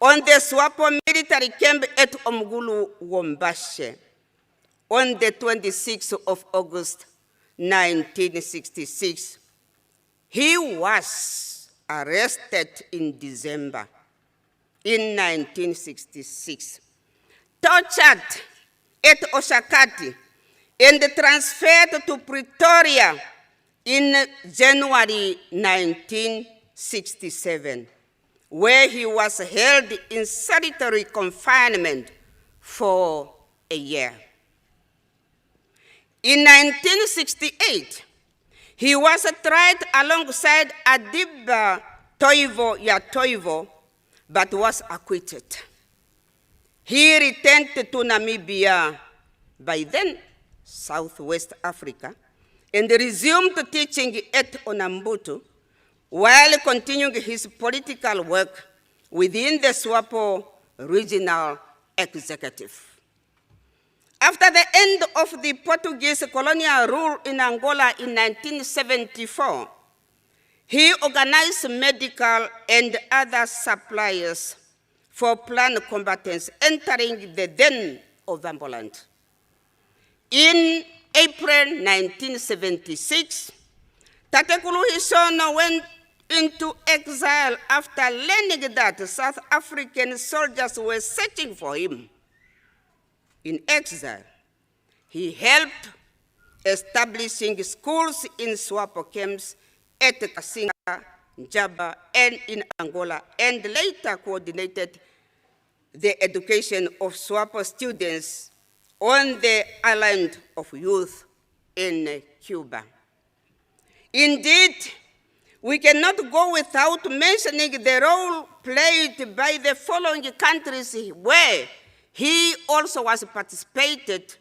on the SWAPO military camp at Omgulu, Wombashe, on the 26th of August, 1966. He was arrested in December in 1966, tortured at Oshakati, and transferred to Pretoria in January 1967, where he was held in solitary confinement for a year. In 1968, he was tried alongside Adiba Toivo Yatoivo, but was acquitted. He returned to Namibia, by then Southwest Africa, and resumed teaching at Onambutu while continuing his political work within the SWAPO regional executive. After the end of the Portuguese colonial rule in Angola in 1974, he organized medical and other supplies for planned combatants entering the then Ovamboland. In April 1976, Tatekulu Hishono went into exile after learning that South African soldiers were searching for him. In exile, he helped establishing schools in SWAPO camps at Kasinga, Jaba, and in Angola, and later coordinated the education of SWAPO students on the island of youth in Cuba. Indeed, we cannot go without mentioning the role played by the following countries where he also was participated,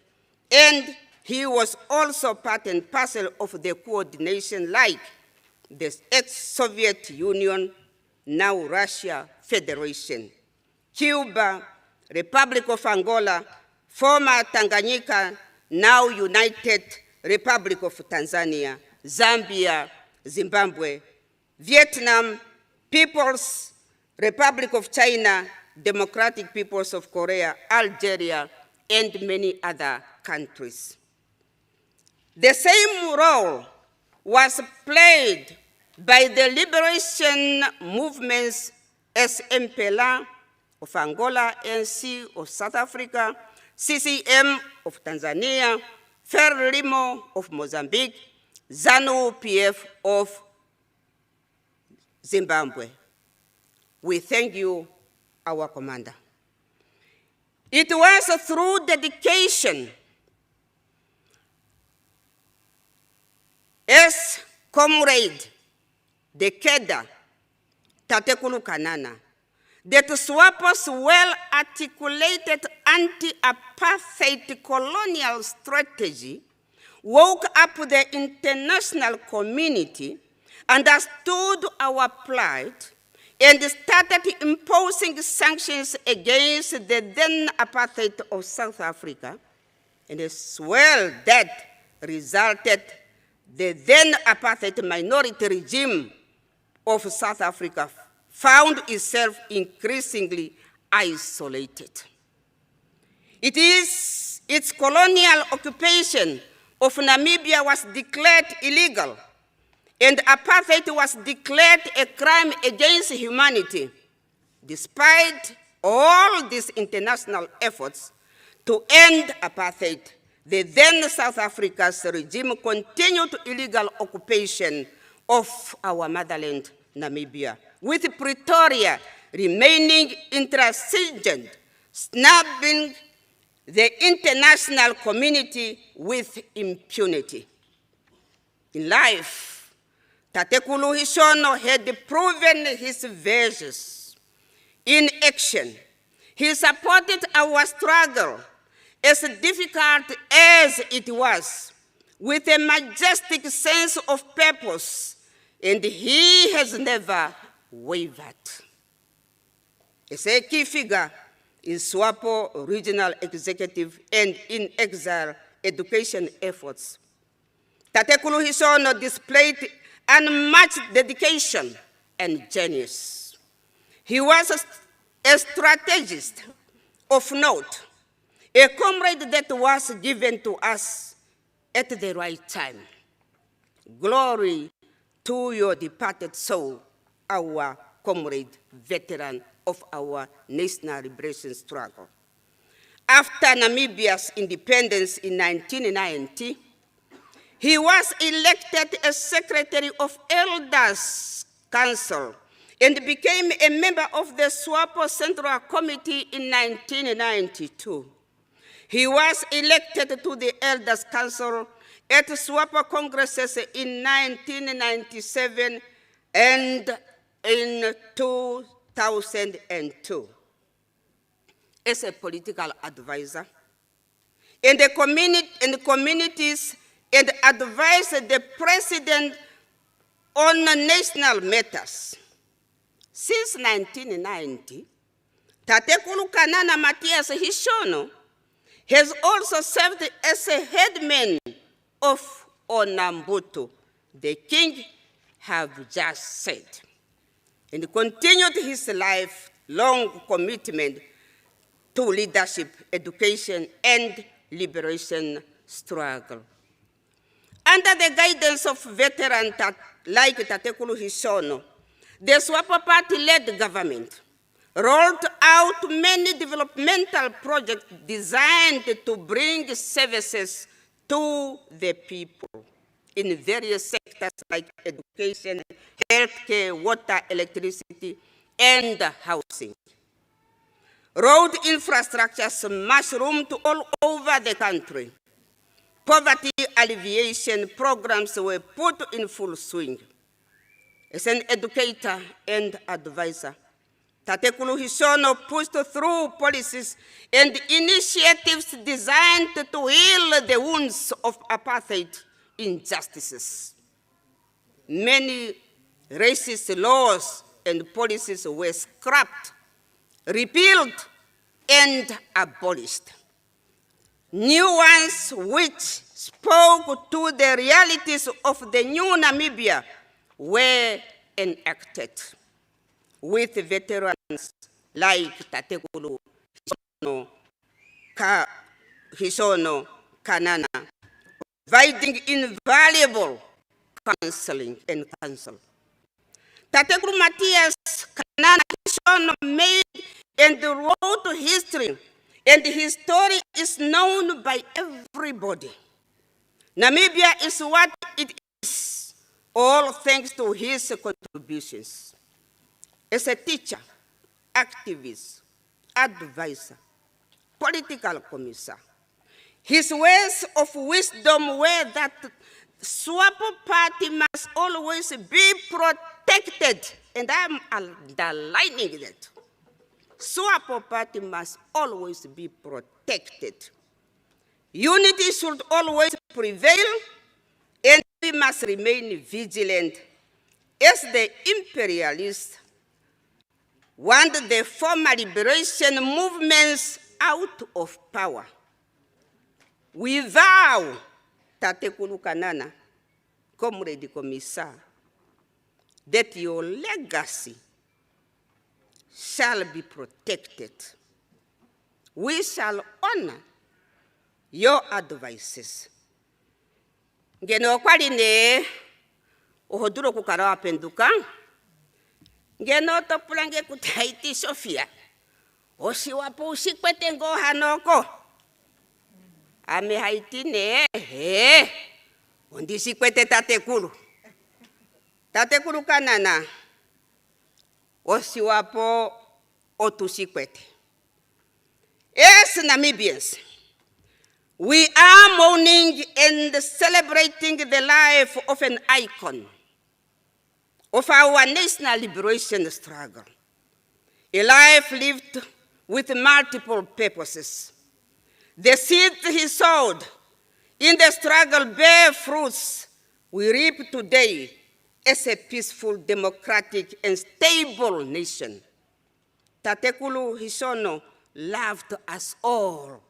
and he was also part and parcel of the coordination, like the ex-Soviet Union, now Russia Federation, Cuba, Republic of Angola, former Tanganyika, now United Republic of Tanzania, Zambia, Zimbabwe, Vietnam, People's Republic of China, Democratic Peoples of Korea, Algeria, and many other countries. The same role was played by the liberation movements as MPLA of Angola, ANC of South Africa, CCM of Tanzania, FRELIMO of Mozambique, ZANU-PF of Zimbabwe. We thank you, our commander. It was through dedication as comrade, the Keda, Tatekulu Kanana, that SWAPO's well-articulated anti-apartheid colonial strategy woke up the international community, understood our plight, and started imposing sanctions against the then apartheid of South Africa, and as well that resulted the then apartheid minority regime of South Africa found itself increasingly isolated. It is its colonial occupation of Namibia was declared illegal, and apartheid was declared a crime against humanity. Despite all these international efforts to end apartheid, the then South Africa's regime continued illegal occupation of our motherland, Namibia, with Pretoria remaining intransigent, snubbing the international community with impunity. In life, Tatekulu Hishono had proven his virtues. In action, he supported our struggle, as difficult as it was, with a majestic sense of purpose, and he has never wavered. As a key figure in SWAPO regional executive and in exile education efforts, Tatekulu Hishono displayed unmatched dedication and genius. He was a strategist of note, a comrade that was given to us at the right time. Glory to your departed soul, our comrade, veteran of our national liberation struggle. After Namibia's independence in 1990, he was elected as Secretary of Elders Council and became a member of the SWAPO Central Committee in 1992. He was elected to the Elders Council at SWAPO Congresses in 1997 and in 2002. As a political advisor, in the communities and advised the president on national matters. Since 1990, Tatekulu Kanana MATHIAS Hishoonno has also served as a headman of Onambutu, the king have just said, and continued his lifelong commitment to leadership, education, and liberation struggle. Under the guidance of veterans like Tatekulu Hishoonno, the SWAPO party-led government rolled out many developmental projects designed to bring services to the people in various sectors like education, healthcare, water, electricity, and housing. Road infrastructures mushroomed all over the country. Poverty alleviation programs were put in full swing. As an educator and advisor, Tatekulu Hishoonno pushed through policies and initiatives designed to heal the wounds of apartheid injustices. Many racist laws and policies were scrapped, repealed, and abolished. New ones which spoke to the realities of the new Namibia were enacted, with veterans like Tatekulu Hishoonno Kanana providing invaluable counseling and counsel. Tatekulu MATHIAS Kanana Hishoonno made and wrote history, and his story is known by everybody. Namibia is what it is, all thanks to his contributions. As a teacher, activist, advisor, political commissar, his words of wisdom were that SWAPO party must always be protected, and I'm underlining that. SWAPO party must always be protected. Unity should always prevail, and we must remain vigilant as the imperialists want the former liberation movements out of power. We vow, Tatekulu Kanana, Comrade Commissar, that your legacy shall be protected. We shall honor your advices. Ngeno kwali ne ohoduro kukarawa penduka. Ngeno topulange kutaiti Sofia. Oshiwapo ushikwete ngo hanoko. Ame haiti ne ondi shikwete Tatekulu. Tatekulu Kanana. Oshiwapo otushikwete. As Namibians, we are mourning and celebrating the life of an icon of our national liberation struggle. A life lived with multiple purposes. The seeds he sowed in the struggle bear fruits we reap today as a peaceful, democratic, and stable nation. Tatekulu Hishoonno loved us all.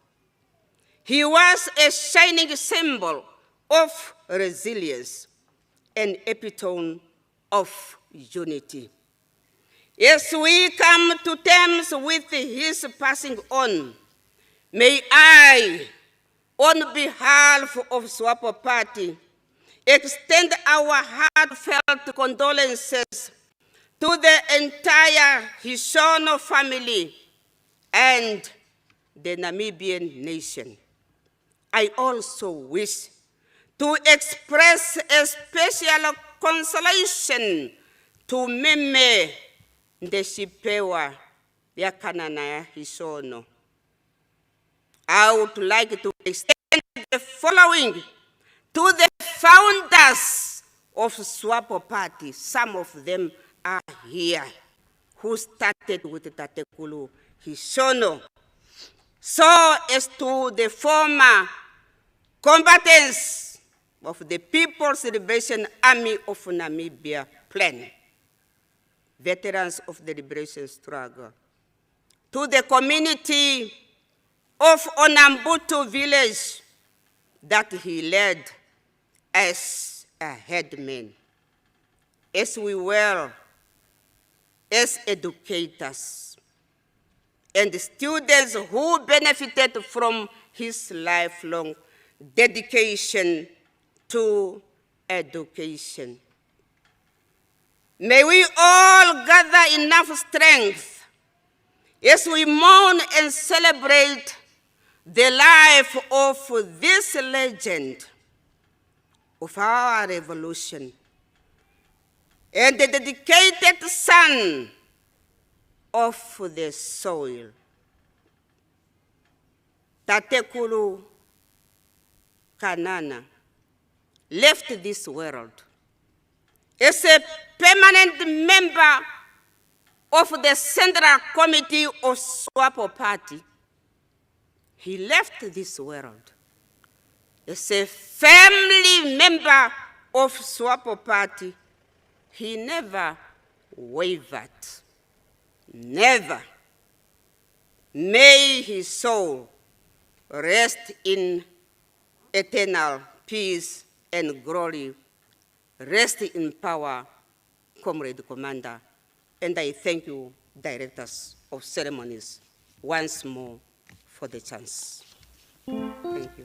He was a shining symbol of resilience, an epitome of unity. As we come to terms with his passing on, may I, on behalf of SWAPO Party, extend our heartfelt condolences to the entire Hishono family and the Namibian nation. I also wish to express a special consolation to Meme Ndeshipewa ya Kanana Hishono. I would like to extend the following to the founders of SWAPO Party. Some of them are here, who started with Tatekulu Hishono. So as to the former combatants of the People's Liberation Army of Namibia plan, veterans of the liberation struggle, to the community of Onambutu Village that he led as a headman, as we were as educators, and the students who benefited from his lifelong dedication to education. May we all gather enough strength as we mourn and celebrate the life of this legend of our revolution and the dedicated son of the soil. Tatekulu Kanana left this world as a permanent member of the Central Committee of SWAPO Party. He left this world as a family member of SWAPO Party. He never wavered, never. May his soul rest in eternal peace and glory. Rest in power, Comrade Commander. And I thank you, Directors of Ceremonies, once more for the chance. Thank you.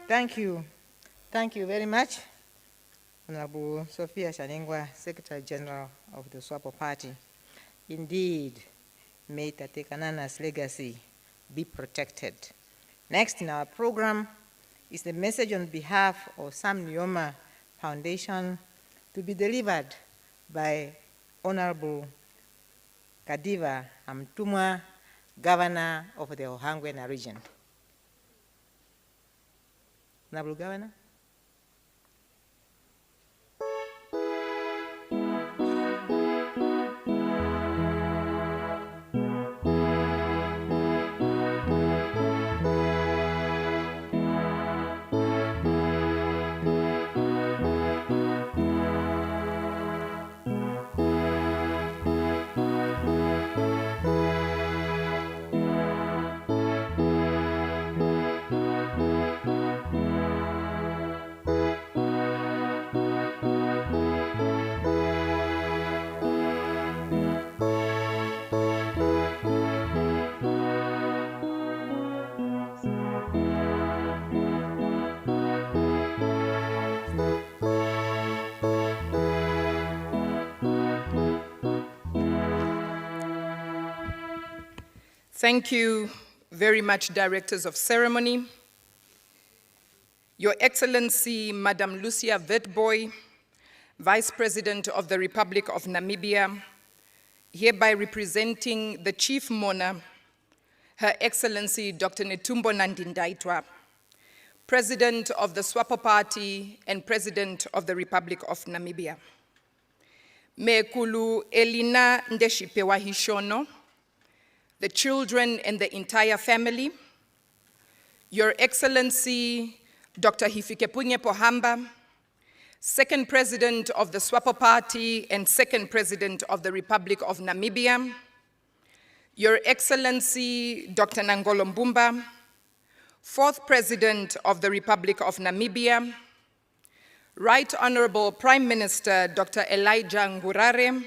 Thank you. Thank you very much, Honorable Sophia Shanengwa, Secretary General of the SWAPO Party. Indeed, may Tate Kanana's legacy be protected. Next in our program is the message on behalf of Sam Nujoma Foundation to be delivered by Honorable Kadiva Amtumwa, Governor of the Ohangwena Region. Honorable Governor. Thank you very much, Directors of Ceremony. Your Excellency, Madam Lucia Vetboy, Vice President of the Republic of Namibia, hereby representing the Chief Mourner, Her Excellency Dr. Netumbo Nandi-Ndaitwah, President of the SWAPO Party and President of the Republic of Namibia. Mekulu Eenhana Hishoonno, the children and the entire family, Your Excellency Dr. Hifikepunye Pohamba, Second President of the SWAPO Party and Second President of the Republic of Namibia, Your Excellency Dr. Nangolo Mbumba, Fourth President of the Republic of Namibia, Right Honorable Prime Minister Dr. Elijah Ngurare,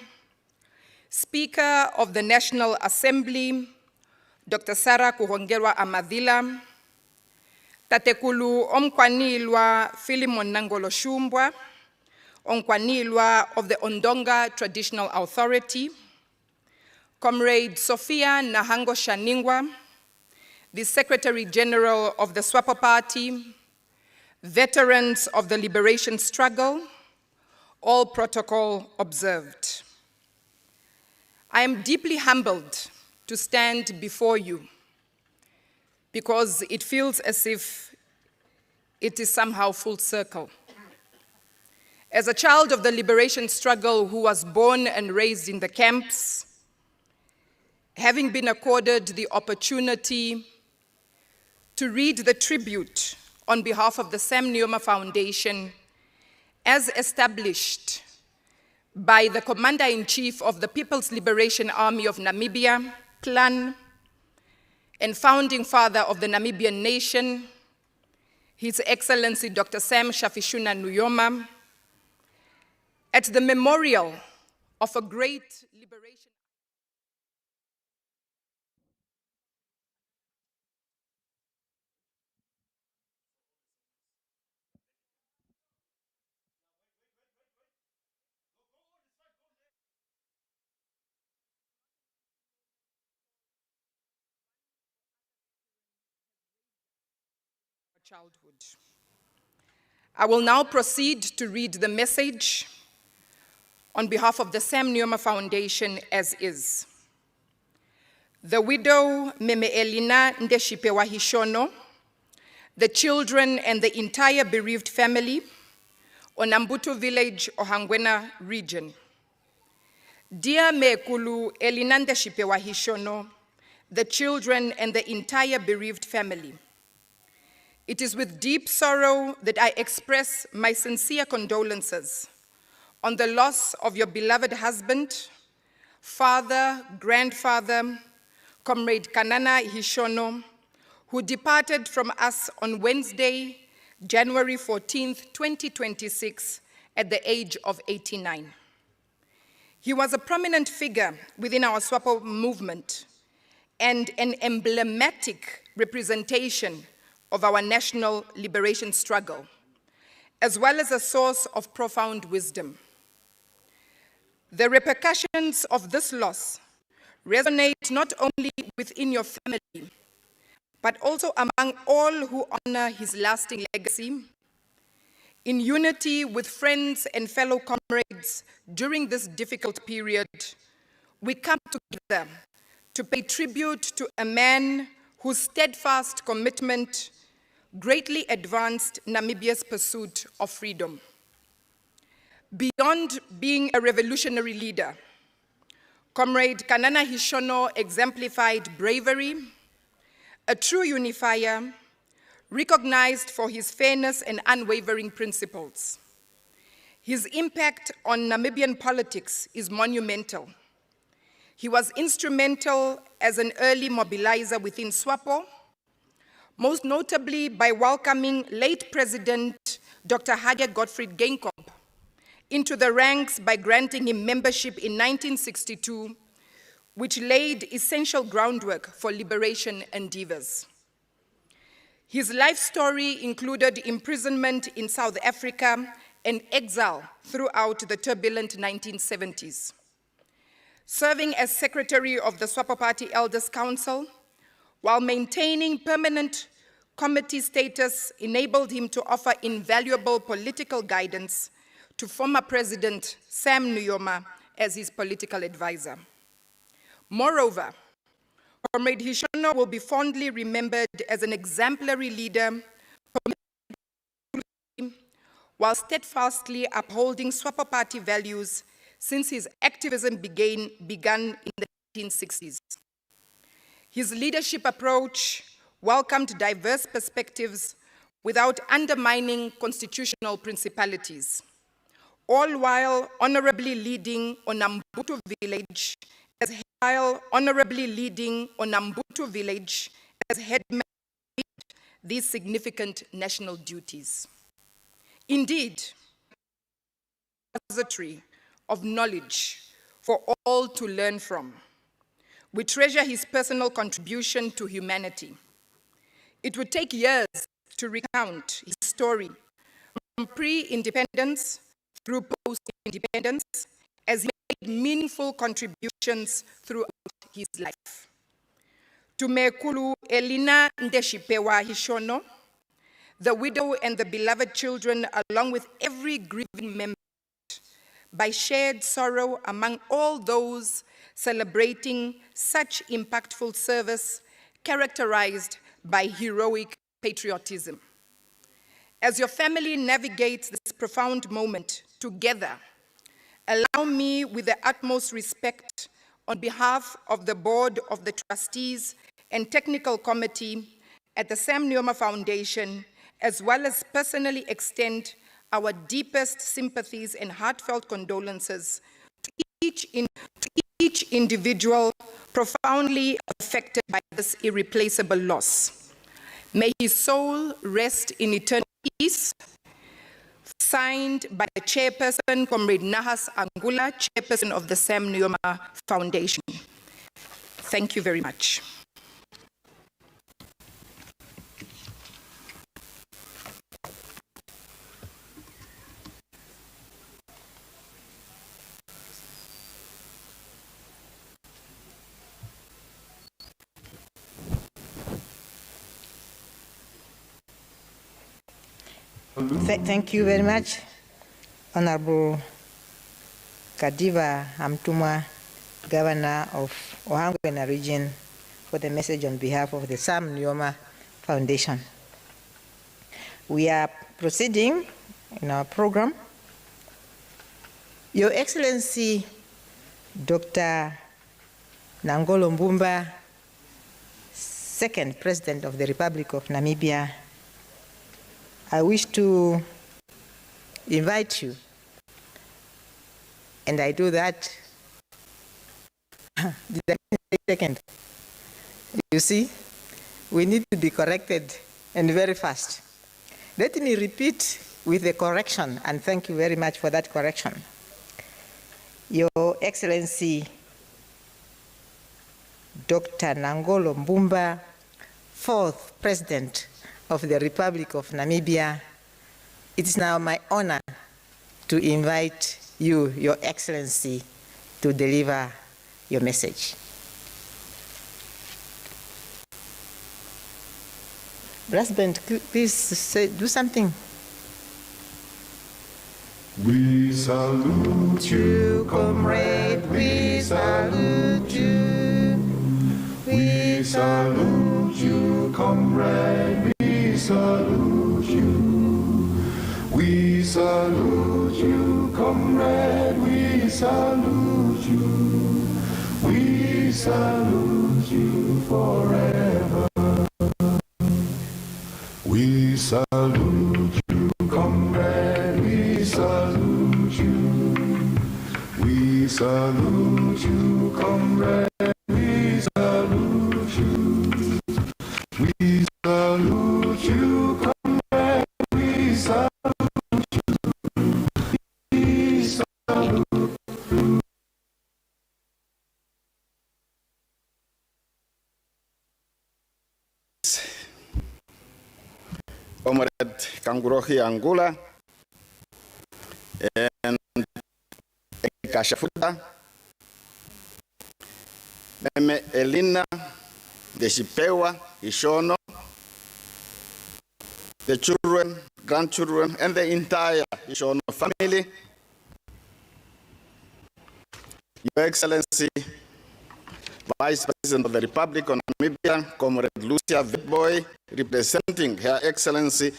Speaker of the National Assembly, Dr. Sarah Kuhongerwa Amadhila, Tatekulu Omkwanilwa Philemon Nangolo Shumbwa, Omkwanilwa of the Ondonga Traditional Authority, Comrade Sophia Nahango Shaningwa, the Secretary General of the SWAPO Party, veterans of the liberation struggle, all protocol observed. I am deeply humbled to stand before you because it feels as if it is somehow full circle. As a child of the liberation struggle who was born and raised in the camps, having been accorded the opportunity to read the tribute on behalf of the Sam Nujoma Foundation as established by the Commander-in-Chief of the People's Liberation Army of Namibia, PLAN, and founding father of the Namibian nation, His Excellency Dr. Sam Shafishuna Nujoma, at the memorial of a great liberation. Childhood. I will now proceed to read the message on behalf of the Sam Nujoma Foundation as is. The widow Meme Eenhana Hishoonno, the children and the entire bereaved family, Onambutu Village, Ohangwena Region. Dear Mekulu Eenhana Hishoonno, the children and the entire bereaved family, it is with deep sorrow that I express my sincere condolences on the loss of your beloved husband, father, grandfather, Comrade Kanana Hishoonno, who departed from us on Wednesday, January 14th, 2026, at the age of 89. He was a prominent figure within our SWAPO movement and an emblematic representation of our national liberation struggle, as well as a source of profound wisdom. The repercussions of this loss resonate not only within your family, but also among all who honor his lasting legacy. In unity with friends and fellow comrades during this difficult period, we come together to pay tribute to a man whose steadfast commitment greatly advanced Namibia's pursuit of freedom. Beyond being a revolutionary leader, Comrade Kanana Hishoonno exemplified bravery, a true unifier, recognized for his fairness and unwavering principles. His impact on Namibian politics is monumental. He was instrumental as an early mobilizer within SWAPO, most notably by welcoming late President Dr. Hage Gottfried Geingob into the ranks by granting him membership in 1962, which laid essential groundwork for liberation endeavors. His life story included imprisonment in South Africa and exile throughout the turbulent 1970s. Serving as secretary of the SWAPO Party Elders Council, while maintaining permanent committee status, enabled him to offer invaluable political guidance to former President Sam Nujoma as his political advisor. Moreover, Comrade Hishoonno will be fondly remembered as an exemplary leader while steadfastly upholding SWAPO Party values since his activism began in the 1960s. His leadership approach welcomed diverse perspectives without undermining constitutional principalities, all while honorably leading Onambutu Village as headman of these significant national duties. Indeed, a repository of knowledge for all to learn from. We treasure his personal contribution to humanity. It would take years to recount his story from pre-independence through post-independence as he made meaningful contributions throughout his life. To Mekulu Eenhana Hishoonno, the widow and the beloved children, along with every grieving member, by shared sorrow among all those celebrating such impactful service characterized by heroic patriotism. As your family navigates this profound moment together, allow me, with the utmost respect, on behalf of the Board of the Trustees and Technical Committee at the Sam Nujoma Foundation, as well as personally extend our deepest sympathies and heartfelt condolences to each individual profoundly affected by this irreplaceable loss. May his soul rest in eternal peace. Signed by the chairperson, Comrade Nahas Angula, chairperson of the Sam Nujoma Foundation. Thank you very much. Thank you very much, Honorable Kadiva Amtumwa, Governor of Ohangwena Region, for the message on behalf of the Sam Nujoma Foundation. We are proceeding in our program. Your Excellency, Dr. Nangolo Mbumba, second President of the Republic of Namibia, I wish to invite you, and I do that. Did I say second? You see, we need to be corrected, and very fast. Let me repeat with a correction, and thank you very much for that correction. Your Excellency, Dr. Nangolo Mbumba, fourth President of the Republic of Namibia, it is now my honor to invite you, Your Excellency, to deliver your message. Brass band, please do something. We salute you, comrade, we salute you. We salute you, comrade, we salute you. We salute you, comrade, we salute you. We salute you forever. We salute you, comrade, we salute you. We salute you, comrade, we salute you. We salute you, comrade, we salute you. We salute you. Comrade Kangurohi Angula and Kashafuta, Meme Eenhana Hishoonno, the children, grandchildren, and the entire Hishoonno family. Your Excellency, Vice President of the Republic of Namibia, Comrade Lucia Vetboy, representing Her Excellency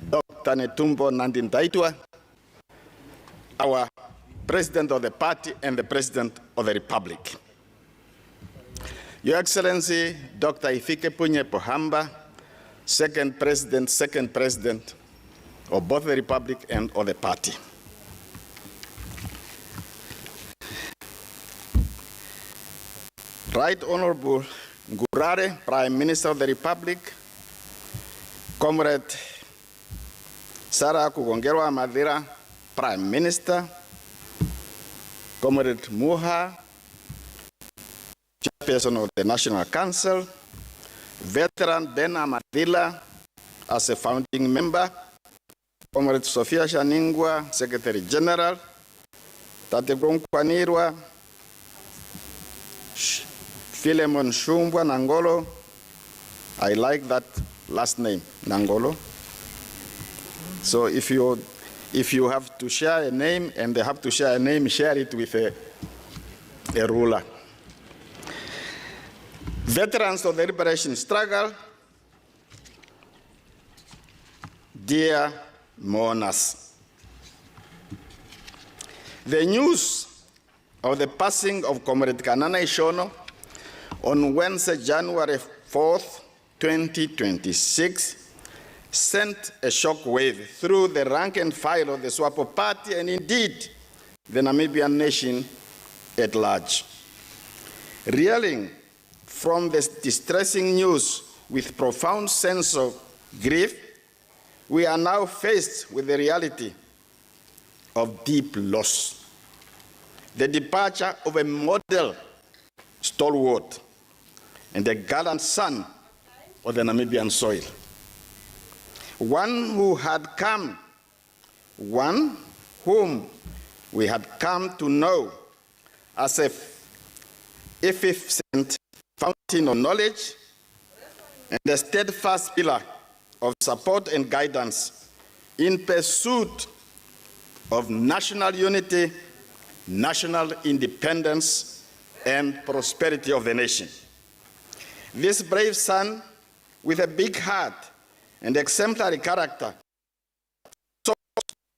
Dr. Netumbo Nandi-Ndaitwah, our President of the party and the President of the Republic. Your Excellency, Dr. Hifikepunye Pohamba, second President of both the Republic and of the party. Right Honorable Ngurare, Prime Minister of the Republic, Comrade Sarah Kugongerwa Madira, Prime Minister, Comrade Muha, Chairperson of the National Council, veteran Ben Amadila as a founding member, Comrade Sophia Shaningwa, Secretary General, Tate Kwanirwa, Philemon Shumbwa Nangolo. I like that last name, Nangolo. So if you have to share a name and they have to share a name, share it with a ruler. Veterans of the liberation struggle, dear mourners, the news of the passing of Comrade Kanana Hishoonno on Wednesday, January 4th, 2026, sent a shockwave through the rank and file of the SWAPO party and indeed the Namibian nation at large. Reeling from this distressing news with profound sense of grief, we are now faced with the reality of deep loss. The departure of a model stalwart and a gallant son of the Namibian soil. One whom we had come to know as a efficient fountain of knowledge and a steadfast pillar of support and guidance in pursuit of national unity, national independence, and prosperity of the nation. This brave son with a big heart and exemplary character, source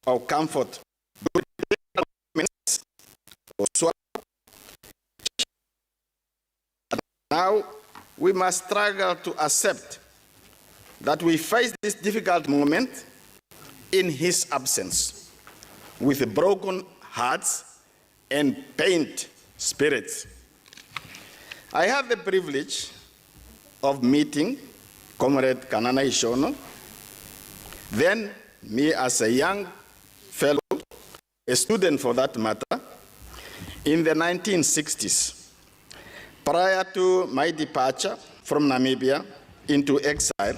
of comfort. Now we must struggle to accept that we face this difficult moment in his absence with broken hearts and pained spirits. I have the privilege of meeting Comrade Kanana Hishoonno, then me as a young fellow, a student for that matter, in the 1960s, prior to my departure from Namibia into exile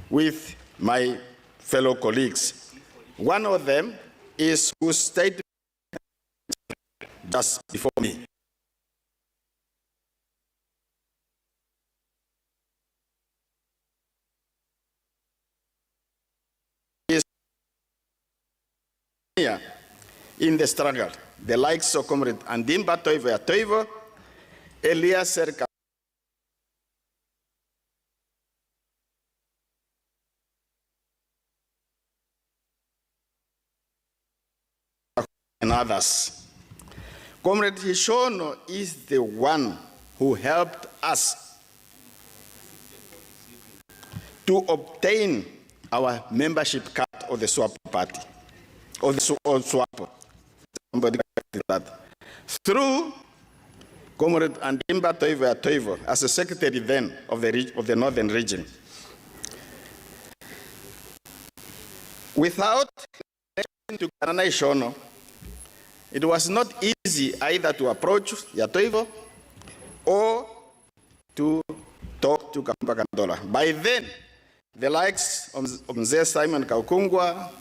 with my fellow colleagues. One of them is who stayed just before me. In the struggle, the likes of Comrade Andimba Toivo, Elias Serka, and others. Comrade Hishoonno is the one who helped us to obtain our membership card of the SWAPO party, of the SWAPO. Somebody did that. Through Comrade Andimba Toivo as a secretary then of the Northern Region. Without to Kanana Hishoonno, it was not easy either to approach Yatoivo or to talk to Kamba Kandola. By then, the likes of Mzee Simon Kaukungwa,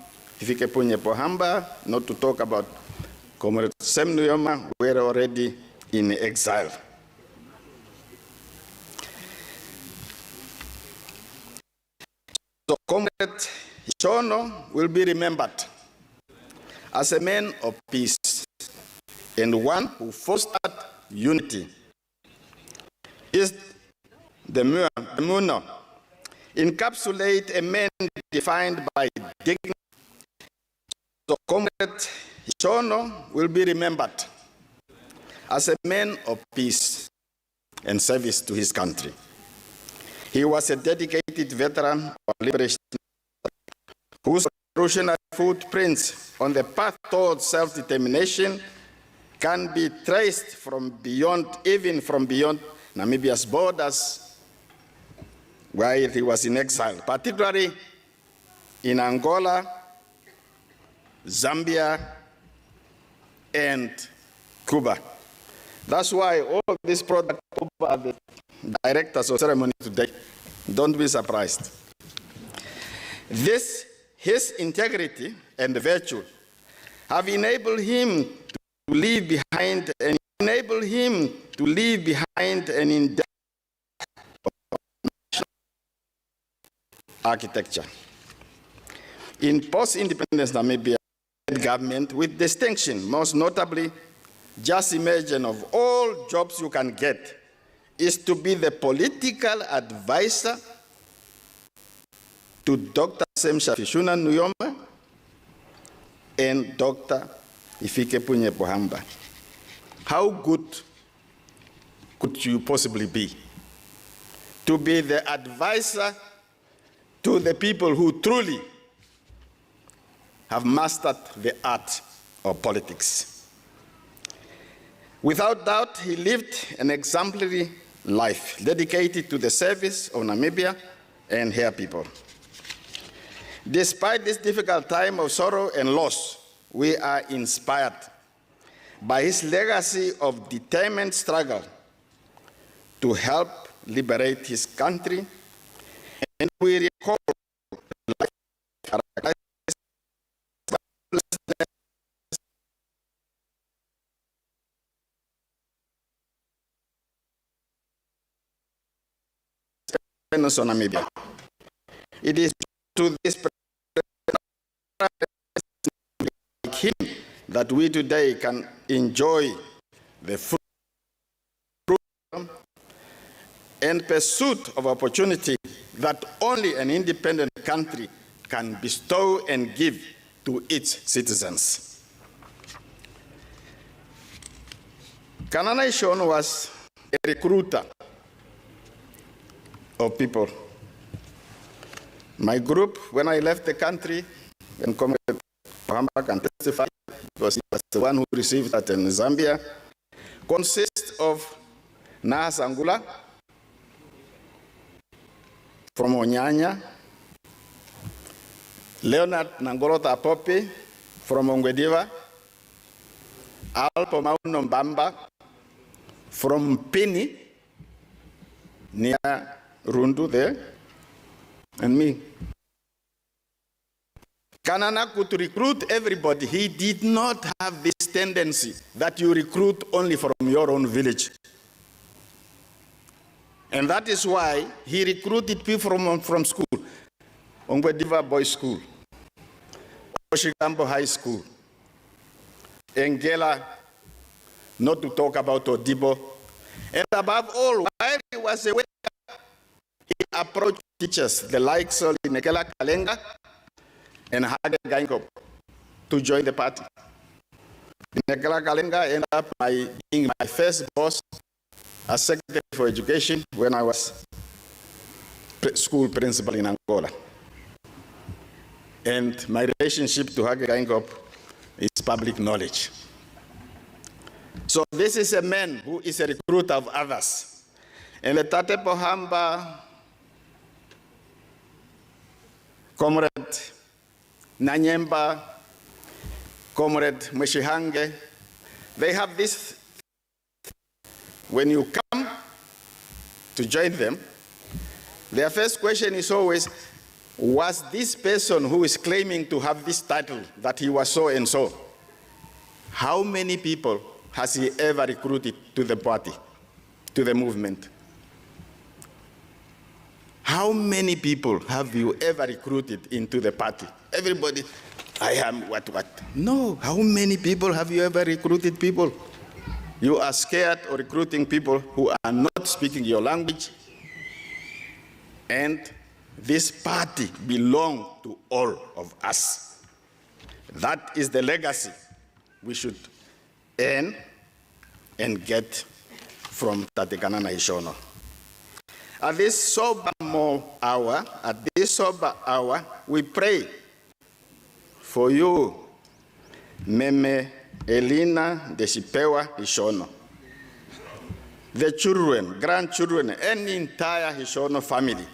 Hifikepunye Pohamba, not to talk about Comrade Sem Nujoma, were already in exile. So Comrade Hishoonno will be remembered as a man of peace and one who fostered unity. Is the Muno encapsulate a man defined by dignity. So Comrade Hishoono will be remembered as a man of peace and service to his country. He was a dedicated veteran of liberation whose revolutionary footprints on the path towards self-determination can be traced from beyond, even from beyond Namibia's borders, while he was in exile, particularly in Angola, Zambia, and Cuba. That's why all of these products are the directors of ceremony today. Don't be surprised. His integrity and virtue have enabled him to leave behind an index of architecture. In post-independence Namibia government with distinction, most notably, just imagine of all jobs you can get is to be the political advisor to Dr. Semsha Fishuna Nuyoma and Dr. Ifikepunye Pohamba. How good could you possibly be to be the advisor to the people who truly have mastered the art of politics? Without doubt, he lived an exemplary life dedicated to the service of Namibia and her people. Despite this difficult time of sorrow and loss, we are inspired by his legacy of determined struggle to help liberate his country, and we recall life characterized by Namibia. It is to this like him that we today can enjoy the fruit and pursuit of opportunity that only an independent country can bestow and give to its citizens. Kanana Hishoono was a recruiter of people. My group, when I left the country, and Comrade Pohamba can testify, because he was the one who received that in Zambia, consists of Nahas Angula from Onyanya, Leonard Nangolota Apope from Ongwediva, Alpo Mauno Mbamba from Pini, near Rundu there, and me. Kanana could recruit everybody. He did not have this tendency that you recruit only from your own village. And that is why he recruited people from school. Ongwediva Boys School, Oshigambo High School, Engela, not to talk about Odibo. And above all, while he was away, he approached teachers, the likes of Nekela Kalenga and Hage Gainko, to join the party. Nekela Kalenga ended up being my first boss as Secretary for Education when I was school principal in Angola. And my relationship to Hage Gainko is public knowledge. So this is a man who is a recruiter of others. And the Tate Pohamba, Comrade Nanyemba, Comrade Mwishihange, they have this, when you come to join them, their first question is always, was this person who is claiming to have this title, that he was so and so, how many people has he ever recruited to the party, to the movement? How many people have you ever recruited into the party? Everybody, I am what? No, how many people have you ever recruited people? You are scared of recruiting people who are not speaking your language. And this party belongs to all of us. That is the legacy we should earn and get from Tate Kanana Hishoonoo. At this sober hour, we pray for you, Meme Elina Deshipewa Hishoonoo, the children, grandchildren, and the entire Hishoonoo family.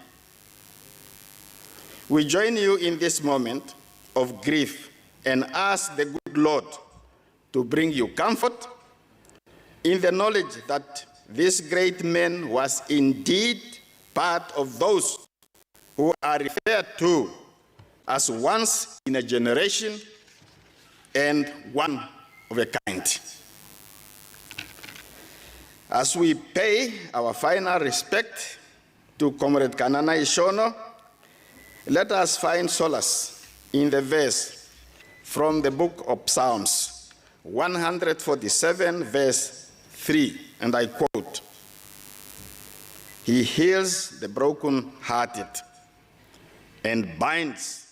We join you in this moment of grief and ask the good Lord to bring you comfort in the knowledge that this great man was indeed part of those who are referred to as once in a generation and one of a kind. As we pay our final respect to Comrade Kanana Hishoonoo, let us find solace in the verse from the book of Psalms, 147, verse 3, and I quote, "He heals the broken-hearted and binds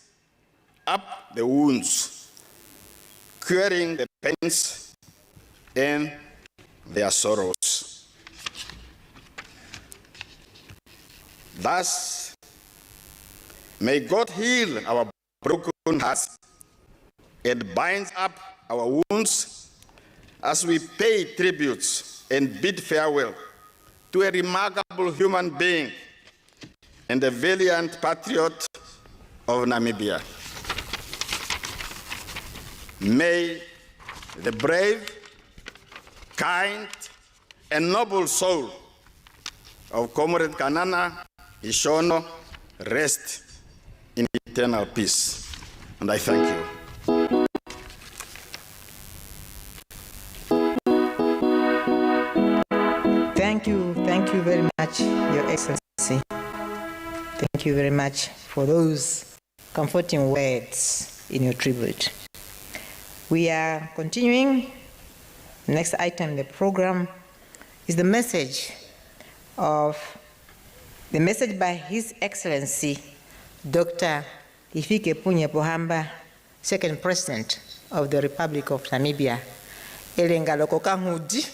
up the wounds, curing the pains and their sorrows." Thus, may God heal our broken hearts and bind up our wounds as we pay tributes and bid farewell to a remarkable human being and a valiant patriot of Namibia. May the brave, kind, and noble soul of Comrade Kanana Hishoonoo rest in eternal peace. And I thank you. Thank you very much, Your Excellency. Thank you very much for those comforting words in your tribute. We are continuing. The next item in the program is the message by His Excellency Dr. Hifikepunye Pohamba, Second President of the Republic of Namibia. Elenga lokoka ngudi.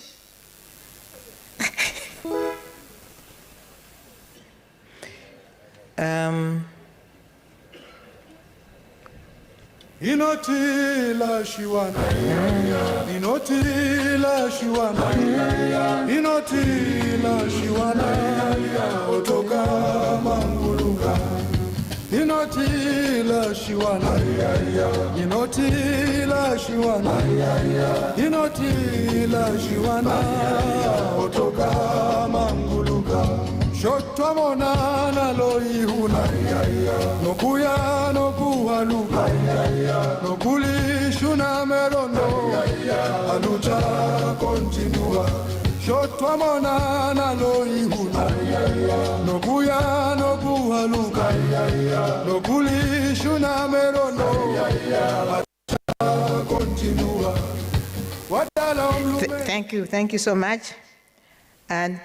Inotila shiwana, inotila shiwana, inotila shiwana, otoka manguluka. Inotila shiwana, inotila shiwana, inotila shiwana, otoka manguluka. Shotwa monana loihuna, nokuya nokuhaluka, nokulishuna merondo, alucha continua. Shotwa monana loihuna, nokuya nokuhaluka, nokulishuna merondo, alucha continua. Thank you so much. And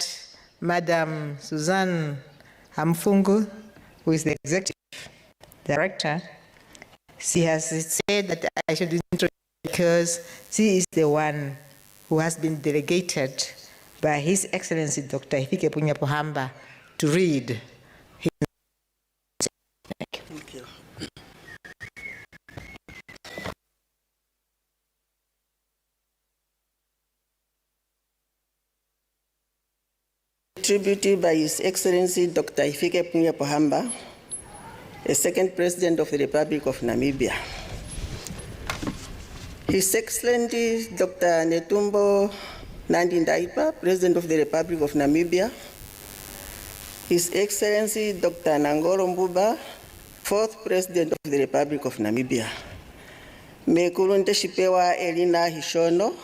Madam Suzanne Hamfungu, who is the Executive Director, she has said that I should introduce because she is the one who has been delegated by His Excellency Dr. Hifikepunye Pohamba to read his message. Thank you. Tribute by His Excellency Dr. Hifikepunye Pohamba, the Second President of the Republic of Namibia. His Excellency Dr. Netumbo Nandi-Ndaitwah, President of the Republic of Namibia. His Excellency Dr. Nangolo Mbuba, Fourth President of the Republic of Namibia. Mekulunte Shipewa Eenhana Hishoonoo,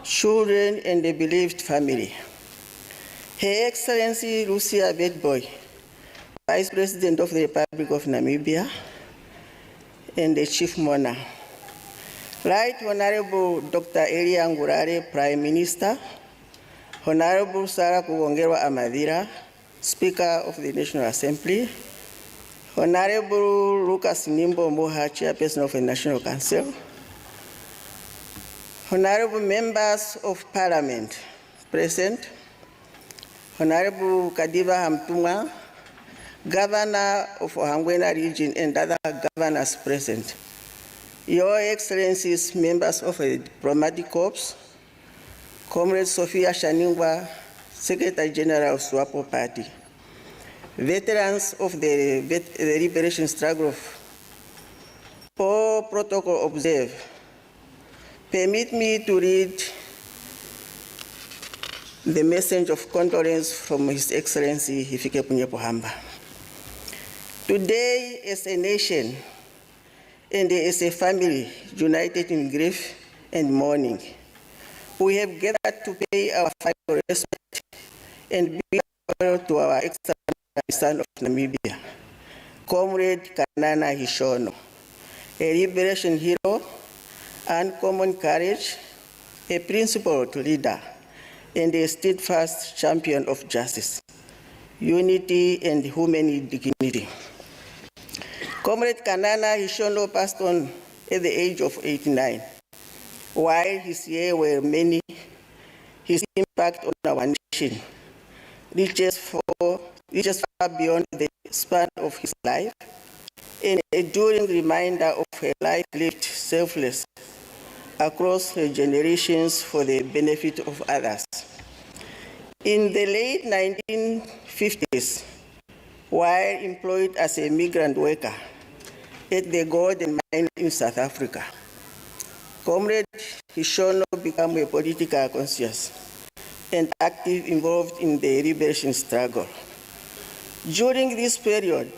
children and the beloved family. Her Excellency Lucia Vetboy, Vice President of the Republic of Namibia, and the Chief Mourner. Right Honorable Dr. Elia Ngurare, Prime Minister, Honorable Sarah Kugongerwa Amadira, Speaker of the National Assembly, Honorable Lucas Nimbo Moha, Chairperson of the National Council, Honorable members of Parliament present, Honorable Kadiva Hamtunga, Governor of Ohangwena Region and other governors present, Your Excellencies, members of the Diplomatic Corps, Comrade Sophia Shaningwa, Secretary General of SWAPO Party, veterans of the liberation struggle, all protocol observed. Permit me to read the message of condolence from His Excellency Hifikepunye Pohamba. Today, as a nation and as a family united in grief and mourning, we have gathered to pay our final respect and be loyal to our excellent son of Namibia, Comrade Kanana Hishoonno, a liberation hero, uncommon courage, a principled leader, and a steadfast champion of justice, unity, and human dignity. Comrade Kanana Hishoonno passed on at the age of 89. While his years were many, his impact on our nation reaches far beyond the span of his life, an enduring reminder of a life lived selfless across generations for the benefit of others. In the late 1950s, while employed as a migrant worker at the gold mine in South Africa, Comrade Hishoonno became a political conscious and active involved in the liberation struggle. During this period,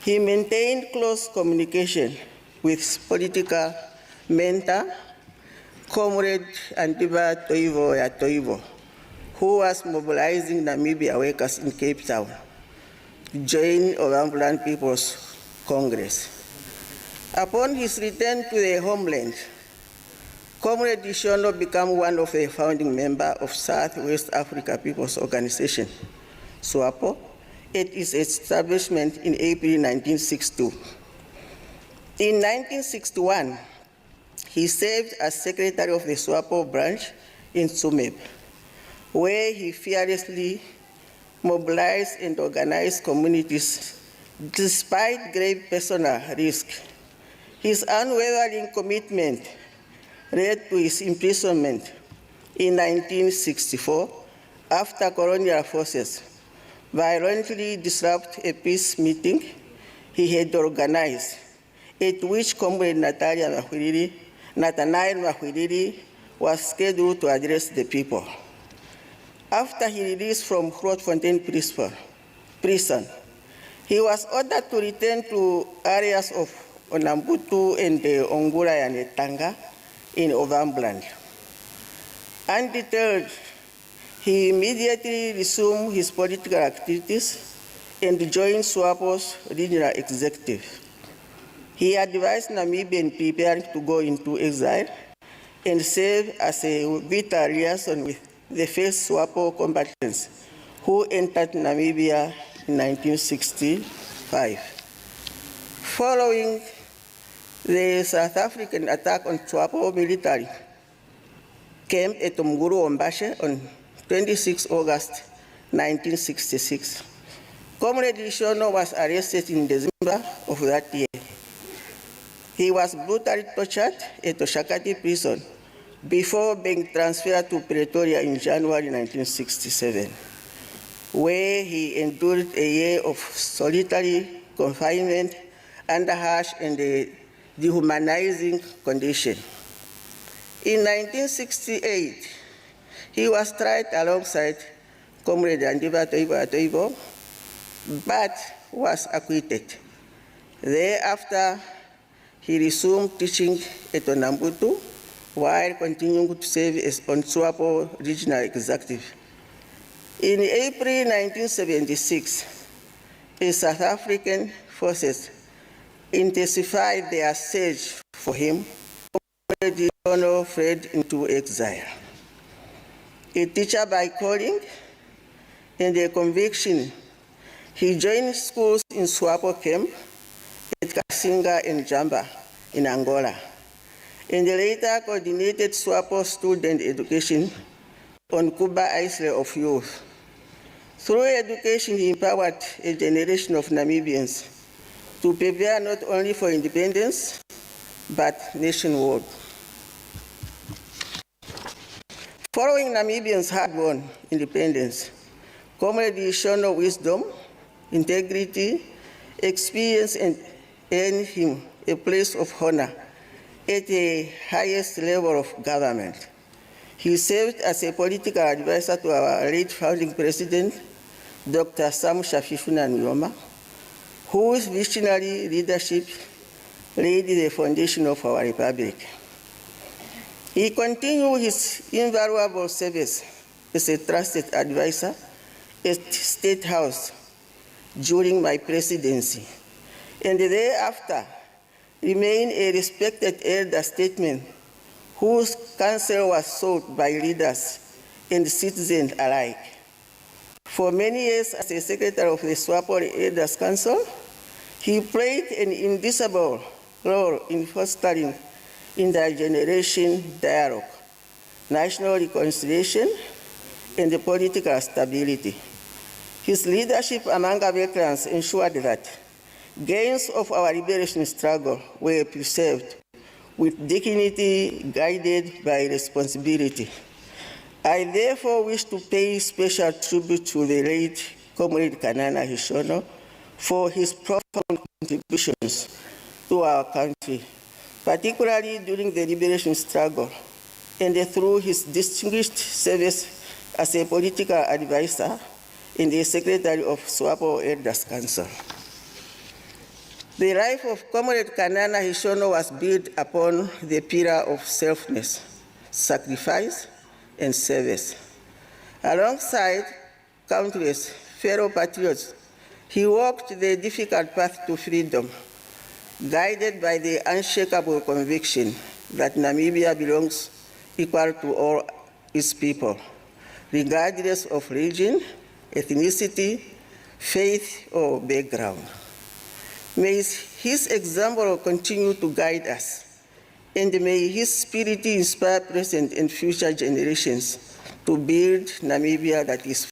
he maintained close communication with his political mentor, Comrade Andiba Toivo, who was mobilizing Namibia workers in Cape Town to join Ovambulan People's Congress. Upon his return to the homeland, Comrade Hishoonno became one of the founding members of Southwest Africa People's Organization, SWAPO, at its establishment in April 1962. In 1961, he served as secretary of the SWAPO branch in Tsumeb, where he fearlessly mobilized and organized communities despite grave personal risk. His unwavering commitment led to his imprisonment in 1964 after colonial forces violently disrupted a peace meeting he had organized, at which Comrade Nathaniel Mahwiriri was scheduled to address the people. After he released from Grootfontein prison, he was ordered to return to areas of Onambutu and Ongula and Tanga in Ovambuland. Undeterred, he immediately resumed his political activities and joined SWAPO's regional executive. He advised Namibians preparing to go into exile and served as a vital liaison with the first SWAPO combatants who entered Namibia in 1965. Following the South African attack on SWAPO military camp at Mguru Ombashe on 26 August 1966, Comrade Hishoonno was arrested in December of that year. He was brutally tortured at Oshakati prison before being transferred to Pretoria in January 1967, where he endured a year of solitary confinement under harsh and dehumanizing conditions. In 1968, he was tried alongside Comrade Andiba Toivo, but was acquitted. Thereafter, he resumed teaching at Onambutu while continuing to serve as on SWAPO regional executive. In April 1976, the South African forces intensified their search for him. Comrade Hishoonno fled into exile. A teacher by calling and a conviction, he joined schools in SWAPO camp at Kasinga and Jamba in Angola, and later coordinated SWAPO student education on Kuba Island of Youth. Through education, he empowered a generation of Namibians to prepare not only for independence, but nationwide. Following Namibians' hard-won independence, Comrade Hishono wisdom, integrity, experience, and earned him a place of honor at the highest level of government. He served as a political advisor to our late founding president, Dr. Sam Shafishuna Nyoma, whose visionary leadership laid the foundation of our republic. He continued his invaluable service as a trusted advisor at State House during my presidency, and thereafter remained a respected elder statesman whose counsel was sought by leaders and citizens alike. For many years as a secretary of the SWAPO Elders Council, he played an indissoluble role in fostering intergeneration dialogue, national reconciliation, and political stability. His leadership among our veterans ensured that gains of our liberation struggle were preserved with dignity guided by responsibility. I therefore wish to pay special tribute to the late Comrade Kanana Hishono for his profound contributions to our country, particularly during the liberation struggle and through his distinguished service as a political advisor and the secretary of SWAPO Elders Council. The life of Comrade Kanana Hishono was built upon the pillar of selflessness, sacrifice, and service. Alongside countless fellow patriots, he walked the difficult path to freedom, guided by the unshakable conviction that Namibia belongs equal to all its people, regardless of religion, ethnicity, faith, or background. May his example continue to guide us, and may his spirit inspire present and future generations to build Namibia that is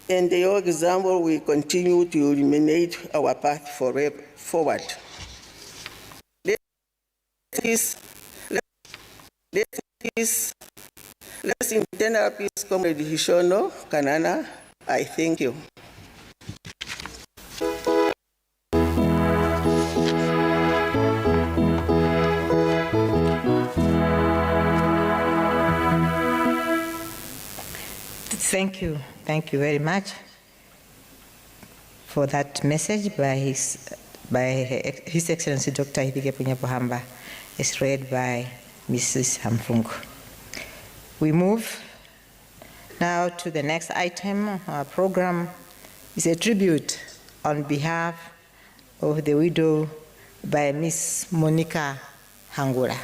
and your example will continue to illuminate our path forward. Let's internal peace, Comrade Hishono Kanana. I thank you. Thank you very much for that message by His Excellency Dr. Hifike Punyabohamba, as read by Mrs. Hamfungu. We move now to the next item. Our program is a tribute on behalf of the widow by Miss Monica Hangura.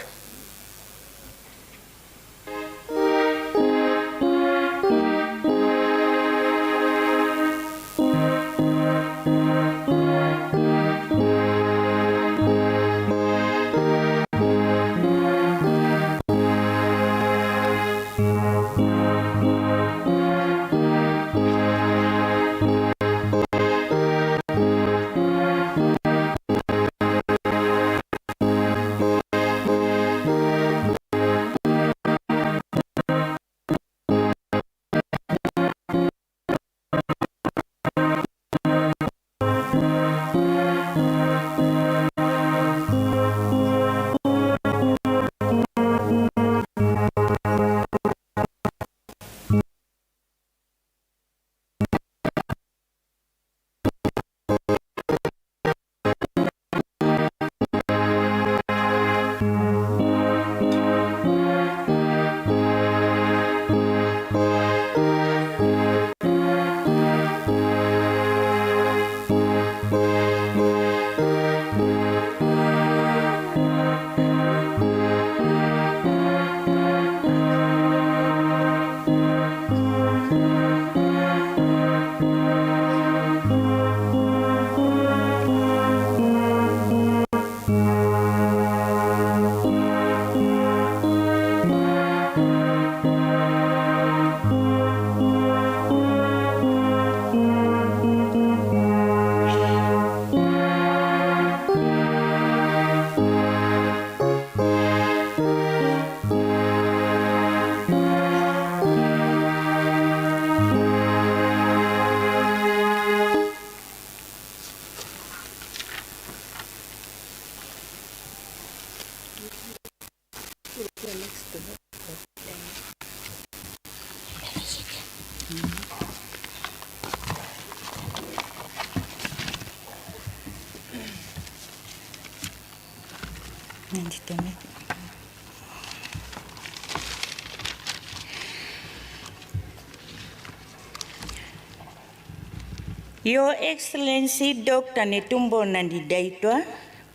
Your Excellency Dr. Netumbo Nandi-Ndaitwah,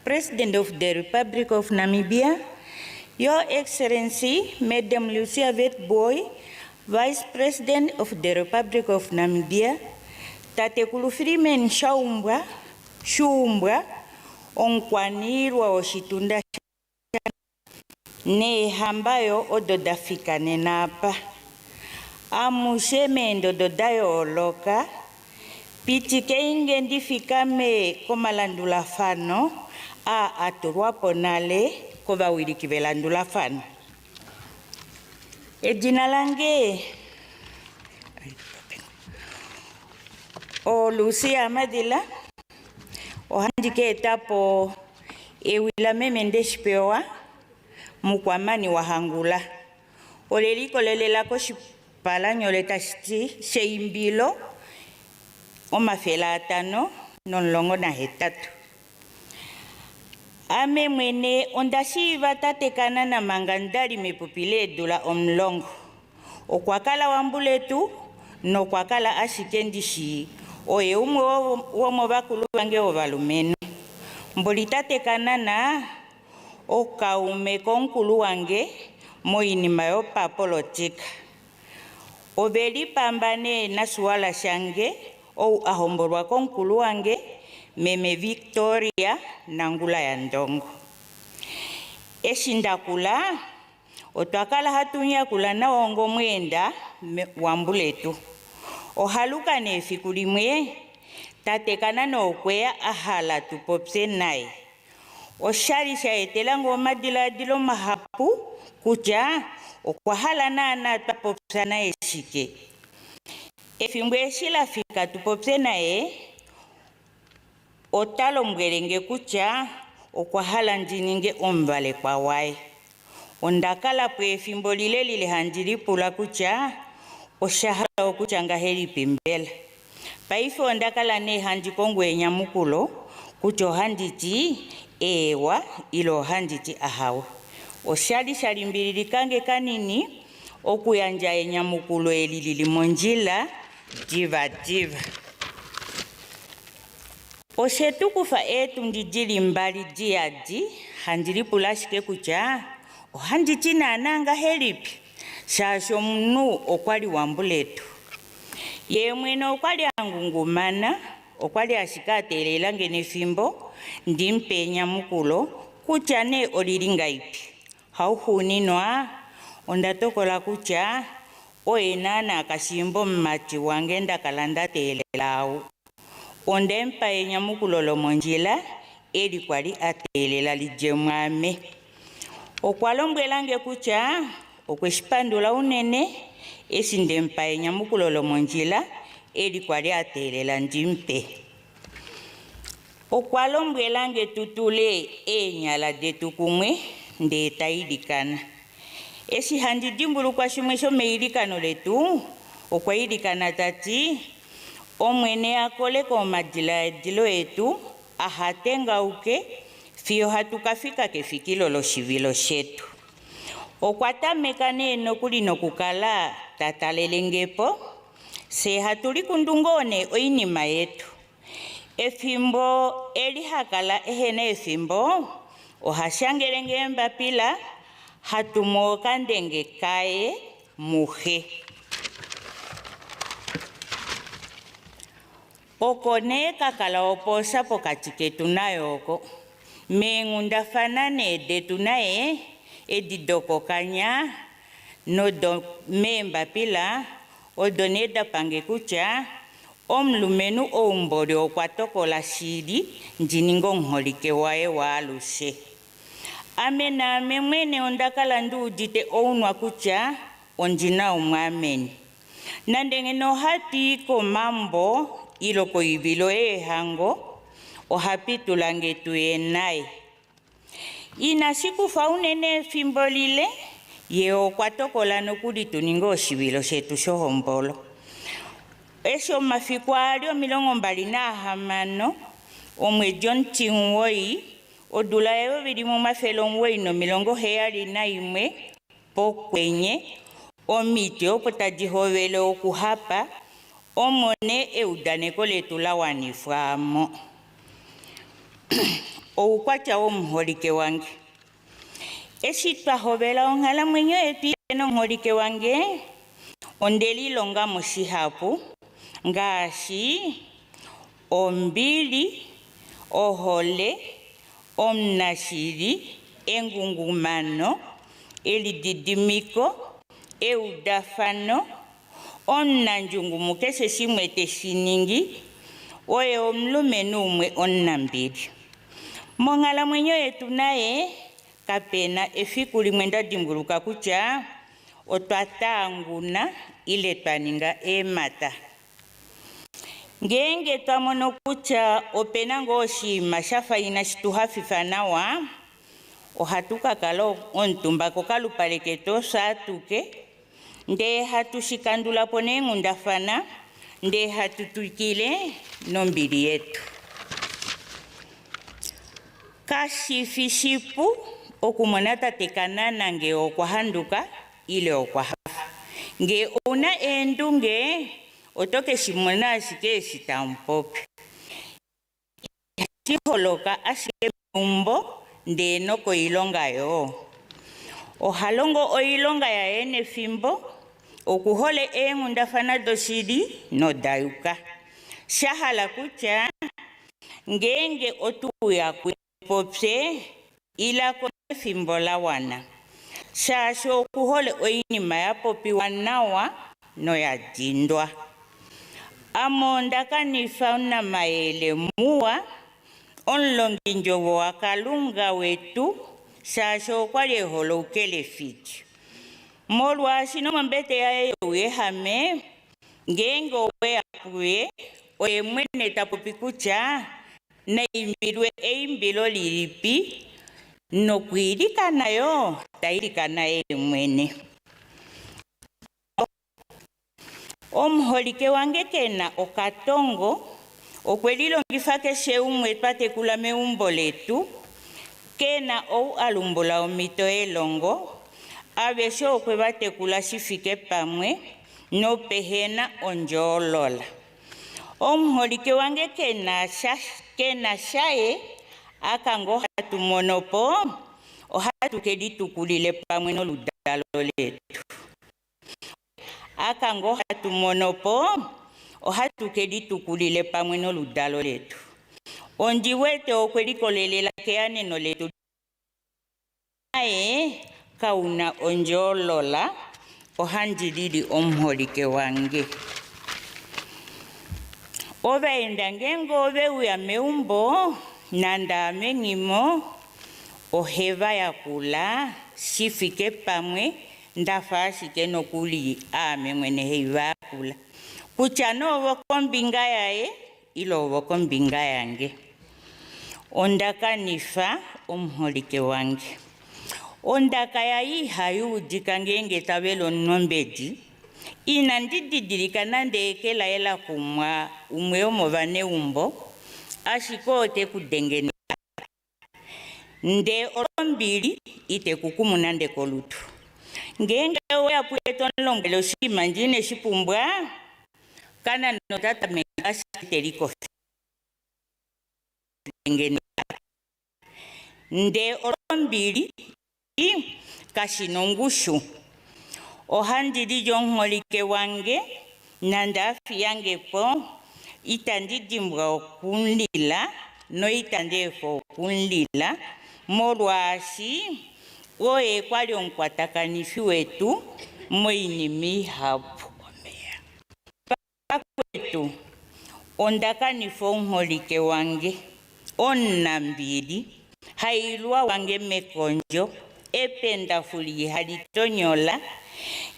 President of the Republic of Namibia, Your Excellency Madam Lucia Witbooi, Vice President of the Republic of Namibia, Tate Kulufirimen Shumbwa, Onkwanirwa Oshitunda ne hambayo ododafika nenapa, amushemendo dodayo oloka, pitike ingendifika me komalandula fano, a aturwapo nale kova wirikivelandula fano. Jina lange o Lucia Madila, o handike etapo ewilame mendeshpewa, mukwamani wahangula. Oleliko lelela ko shipala nyoleta sheimbilo, omafela atano, nonlongo na hetatu. Ame mwene ondashi vatate kanana mangandari mepupile dula omlongo. Okwakala wambuletu, no kwakala ashikendishi, oye umwe womo bakulu wange ovalumenu. Mbolitate kanana, okaume konkulu wange, moinima yo papolotika. Obeli pambane na suala shange, ou ahomborwa konkulu wange, meme Victoria nangula ya ndongo. Eshindakula, otwakala hatunya kula na ongo mwenda wambuletu. Ohaluka nefikulimwe, tate kanana okwea ahala tupopse nae. Osharisha etelango madila dilo mahapu, kucha, okwahala na tapopsa nae shike. Efimbwe shila fika tupopse nae, otalo mgerenge kucha, okwahala njininge ombale kwa wae. Ondakala pwe fimbo lile hanjiripula kucha, oshahala okuchanga heri pimbela. Paife ondakala ne hanjikongwe nyamukulo, kucho handiti ewa ilo handiti ahawa. Oshali shalimbirikange kanini, okuyanja nyamukulo elilili monjila, diva. Oshetu kufa etu ndijili mbali diadi, handiri pulashike kucha, ohanditi nananga helipi, shasho mnu okwali wambuletu. Ye mweno okwali angungumana, okwali ashikate elelange nefimbo, ndimpe nyamukulo, kucha ne oliringa ipi. Hauhuninwa, ondatokola kucha, Eenhana kashimbo mmati wangenda kalanda telelau. Ondempa nyamukulo monjila, eli kwali atelela lijemwame. Okwalombwelange kucha, okweshipandula unene, esindempa nyamukulo monjila, eli kwali atelela ndimpe. Okwalombwelange tutule enyala detu kumwe, ndeta idikana. Esi handi dimbulu kwa shumesho meirikano letu, okwa irikana tati, omwene akole kwa madila dilo etu, ahatenga uke, fio hatukafika kefikilo lo shivilo shetu. Okwata mekane nokuli nokukala tatalelengepo, se hatuli kundungone oinima yetu. Efimbo eli hakala ehene efimbo, ohashangerenge mbapila, hatumoka ndenge kae muhe. Okone kakala oposa pokati ketu nayoko. Mengunda fanane detu nae edidoko kanya nodo memba pila odoneda pange kucha omlumenu oumbori okwatokola shiri njiningo ngholike wae waluse. Amena memwene ondakala ndudite ounwa kucha onjina umwameni. Nandenge no hati ko mambo iloko ibilo hango ohapitulange tuyenai. Inasiku faunene fimbolile ye okwatokola nokuli tuningo shibilo shetu shohombolo. Esho mafikwalio 25 omwe John Tingwoi odula eo bili mu mafelongwe ino milongo heyali na imwe pokwenye omiti opo tadihovele okuhapa omone eudaneko letu lawanifwamo. Oukwatya omuholike wange eshitwahovela onkalamwenyo yetu nomuholike wange ondelilonga moshihapu ngaashi ombili, ohole, omunashili, engungumano, elididimiko, eudafano, omunanjungumu keshe shimwe teshiningi, oye omulume numwe onambili. Monkalamwenyo yetu naye kapena efiku limwe ndadimbuluka kutya otwatanguna ile twaninga emata. Ngenge twamono kutya opena ngo oshiima shafa ina shituhafifa nawa, ohatukakala ontumba kokalupale ketu osatuke, nde hatushikandulapo nengundafana, nde hatutukile nombili yetu. Kashifi shipu okumona tate Kanana nge okwahanduka ile okwahafa. Nge una endunge otoke shimona ashike shitampope. Shiholoka ashike mumbo ndeno ko ilonga yo. Ohalongo oilonga ya ene fimbo okuhole engundafana doshili no dayuka. Shahala kutya ngenge otuya kwepopse ila ko fimbo la wana. Shasho okuhole oinima ya popi wanawa no ya jindwa. Amonda kanifa na maele muwa onlongi njogo wakalunga wetu shasho kwali holo ukele fiti. Molwa shino mbete ya uyehame ngengo we akuye oye mwene tapopi kucha na imbilwe eimbilo lilipi no kuirika nayo tairika naye mwene. Omuholike wange kena okatongo okwelilongifa keshe umwe twatekula meumbo letu kena ou alumbula omito elongo abesho okwe batekula shifike pamwe no pehena onjolola. Omuholike wange kena shaye akango hatumonopo ohatukeli pamwe no ludalo letu. Akango hatumonopo ohatukeli pamwe no ludalo letu. Ondiwete okwelikolelela keaneno letu naye kauna onjolola ohandilili omuholike wange. Obaenda ngengo obe uya meumbo nanda amenimo oheva ya kula shifike pamwe ndafa ashike nokuli amemwene heiva kula. Kucha no kombinga yae ilo kombinga yange. Ondaka nifa omuholike wange. Ondaka ya ihayudika ngenge tabelo nombedi. Inandididirika nande ekela ela kumwa umwe omovane umbo. Ashikote kudengene. Nde olombili ite kukumu nande kolutu. Ngenge wea pueto nlongelo shima njine shipumbwa. Kana notata meka shiteriko. Dengene. Nde olombili kashinongushu. Ohandidi jongholike wange nandafi yange po itandidimbwa okunlila no itandefo okunlila molwashi oye kwali onkwatakanifi wetu moinimi hapu omea. Pakwetu ondakanifo omuholike wange onambili hailwa wange mekonjo ependafuli halitonyola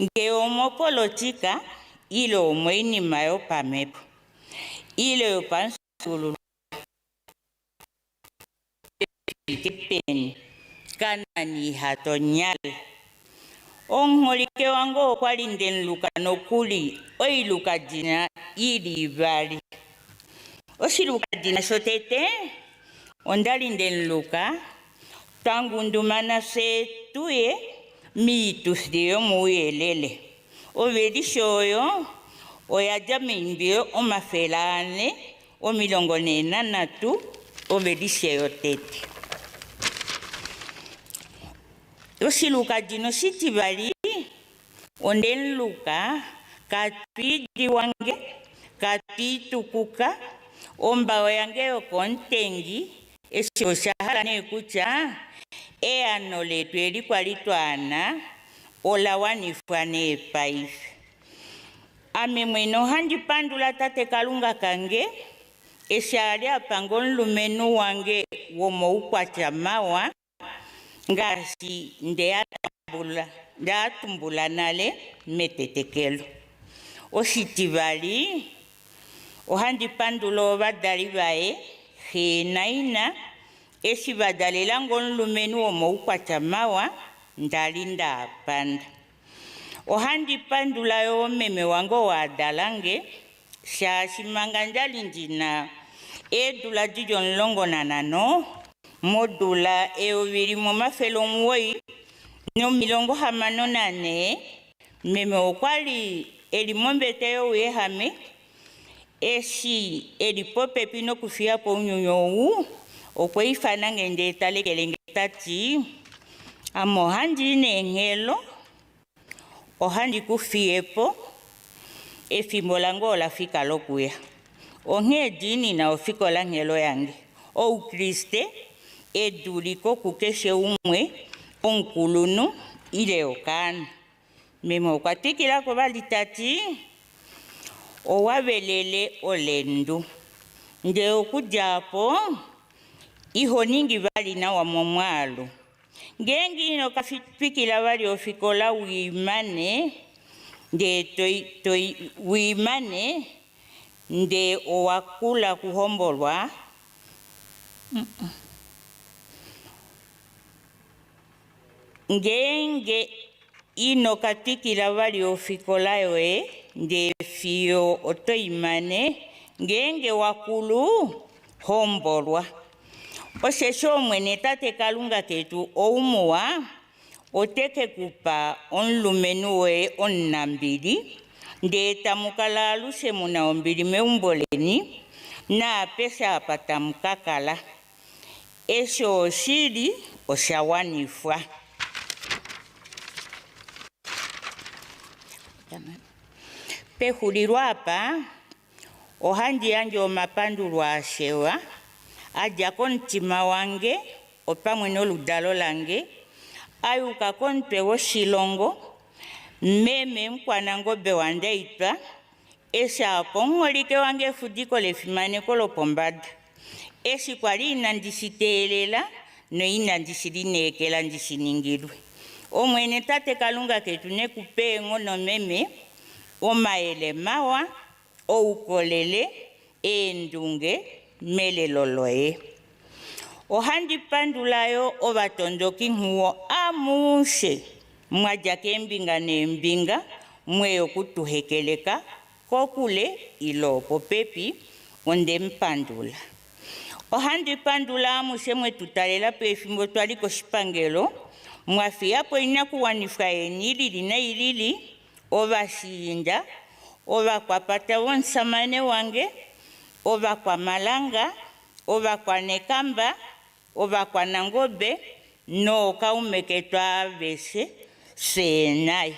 nge omopolotika ile omwinima yo pamepo ile yo pansulu peni kana ni hatonyal. Omuholike wange okwali ndenluka nokuli oiluka dina ili ibali. Oshiluka dina shotete ondalinden luka tangundumana se tuye mitus dio muyelele ovedishoyo oyaja mimbio omafelane omilongone nanatu ovedisheyo tete osiluka dino sitivali onden luka katwidi wange katwitukuka ombawo yange yokontengi esho shahala nekucha eano letu elikwalitwana olawanifwa nepaife ame mweno handipandula tate kalunga kange eshali apanga onlumenu wange womoukwatya mawa ngasi ndeyatumbula nale metetekelo oshitivali ohandipandula obadali bae henaina eshibadalela ngonlumenu womoukwatya mawa ndali ndapanda ohandipandula yo meme wango wadalange shashimanga ndali ndina edula dijo nlongonanano modula eovili momafelo muwoi no milongo hamano nane meme okwali elimombete yo wehame eshi elipope pino kufia po unyonyowu okweifana ngende talekele tati amo handi nengelo ohandi kufiepo efimbo lango olafika lokuya onge dini na ofiko la ngelo yange o Kriste eduliko kukeshe umwe onkulunu ile okana memo kwatikila ko balitati owabelele olendu nde okujapo iho ningi bali na wa momwalo ngengi no kafikila bali ofikola wimane nde toi wimane nde owakula kuhombolwa ngenge ino katikila bali ofikola yoe nde fio otoimane ngenge wakulu hombolwa osesho mwene tate kalunga ketu oumuwa oteke kupa onlumenu we onnambili ndeta mukala aluse muna ombili meumboleni na pesa apata mukakala esho oshili oshawanifwa pehulirwa apa ohandi yanje omapandulwa ashewa aja kontima wange opamwe n'oludalo lange ayuka kontwe woshilongo meme mkwanangobe wandeitwa eshapo ngolike wange fudiko lefimane kolopombada eshikwali inandishitelela no inandishilinekela ndishiningilwe omwene tate kalunga ketu nekupengo no meme omaele mawa oukolele endunge meleloloe ohandi pandulayo obatondoki nhuo amushe mwajake embinga nembinga mweyo kutuhekeleka kokule ilopo pepi onde mpandula ohandi pandula amushe mwe tutalela pefimbo twaliko shipangelo mwafia po inakuwanifwa enilili na ilili obashinda oba kwa pata wonsamane wange oba kwa malanga oba kwa nekamba oba kwa nangobe no kaumeketwa beshe senai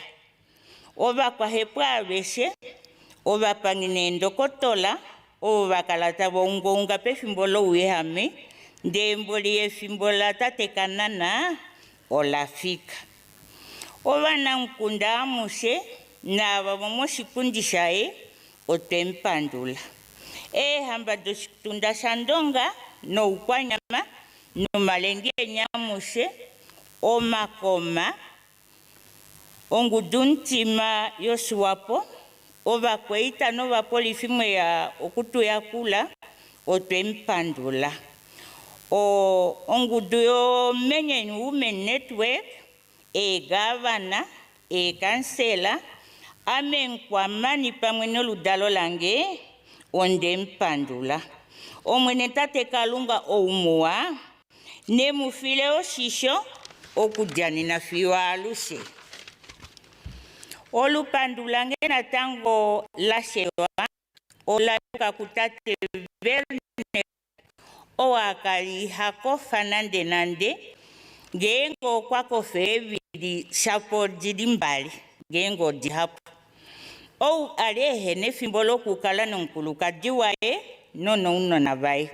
oba kwa hepwa beshe oba pangine ndokotola oba kalata bongonga pefimbolo wehame ndemboli efimbola tate kanana olafika oba nankunda amushe na bamomo shikundishae otempandula hamba doshitunda shandonga no ukwanyama no malenge nyamushe omakoma onguduntima yoswapo oba kweita no bapolifimwe ya okutu yakula otempandula ongudu yo menye women network gavana kansela amenkwamani pamwe n'oludalo lange onde mpandula omwene tate Kalunga oumuwa ne mufile oshisho okudjani na fiwa aluse. Olupandulange na tango lashewa olaluka kutate verne owakali hako fanande nande gengo kwako fevidi shapo jidimbali gengo dihapo. Ou alehe ne fimbolo kukala nonkuluka diwae nono uno nabai.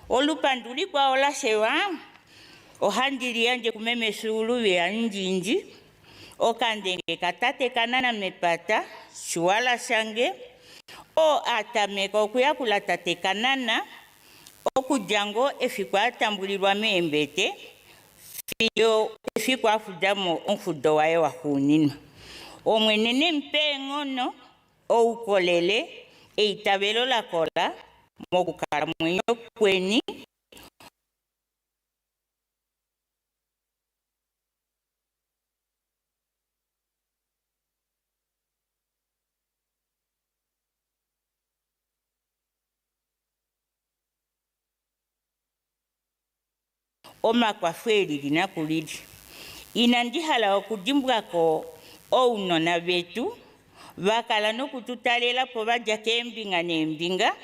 Olupanduli kwa olashewa ohandiri anje kumeme sulu ya njinji okandenge katate kanana mepata shuala shange o atameka okuyakula tate kanana okujango efikwa atambulirwa membete fiyo efikwa afudamo onfudo wae wahunino omwenene mpengono oukolele eitabelo la kola mokukala mwenyo kweni oma kwa feli linakulili. Inandihala okudimbwako ounona betu vakala nokututalela po baja kembinga nembinga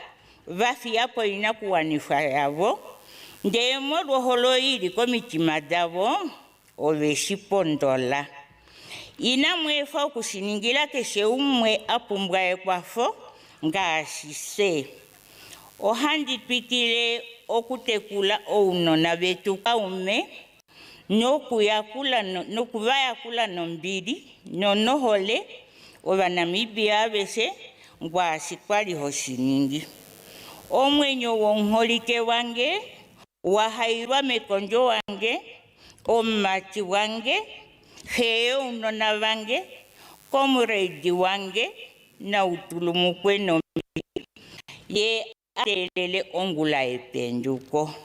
vafiyapo inakuwanifwa yavo ndemo lwoholo ili komitima davo oveshipondola. Inamwefa okushiningila keshe umwe apumbwaye kwafo ngashise. Ohandipikile okutekula ounona betu kaume nokuvayakula nombili nonohole ova Namibia bese ngwashikwali hoshiningi. Omwenyo wonholike wange wahairwa mekonjo wange omati wange heo unona wange komuredi wange na utulumukwe nombili ye atelele ongula ependuko.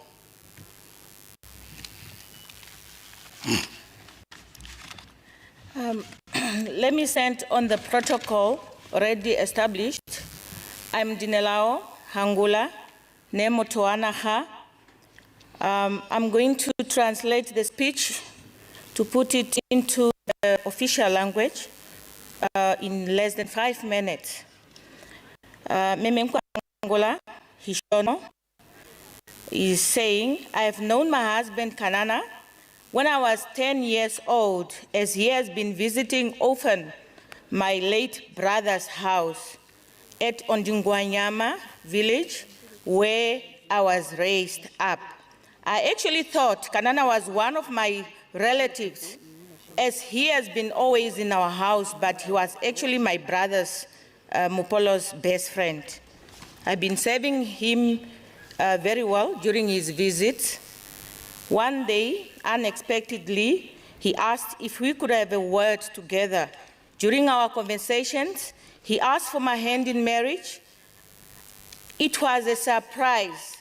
Let me send on the protocol already established. I'm Dinelao Hangula, Nemo Toanaha. I'm going to translate the speech to put it into the official language in less than 5 minutes. Eenhana Hishono is saying, I have known my husband Kanana when I was 10 years old, as he has been visiting often my late brother's house at Onambutu Village, where I was raised up. I actually thought Kanana was one of my relatives, as he has been always in our house, but he was actually my brother's, Mupolo's best friend. I've been serving him very well during his visits. One day, unexpectedly, he asked if we could have a word together. During our conversations, he asked for my hand in marriage. It was a surprise,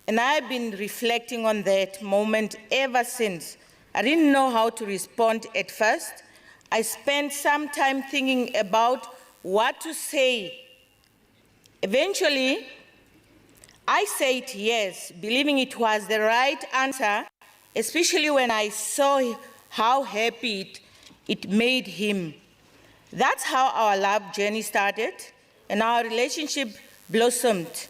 and I've been reflecting on that moment ever since. I didn't know how to respond at first. I spent some time thinking about what to say. Eventually, I said yes, believing it was the right answer, especially when I saw how happy it made him. That's how our love journey started, and our relationship blossomed.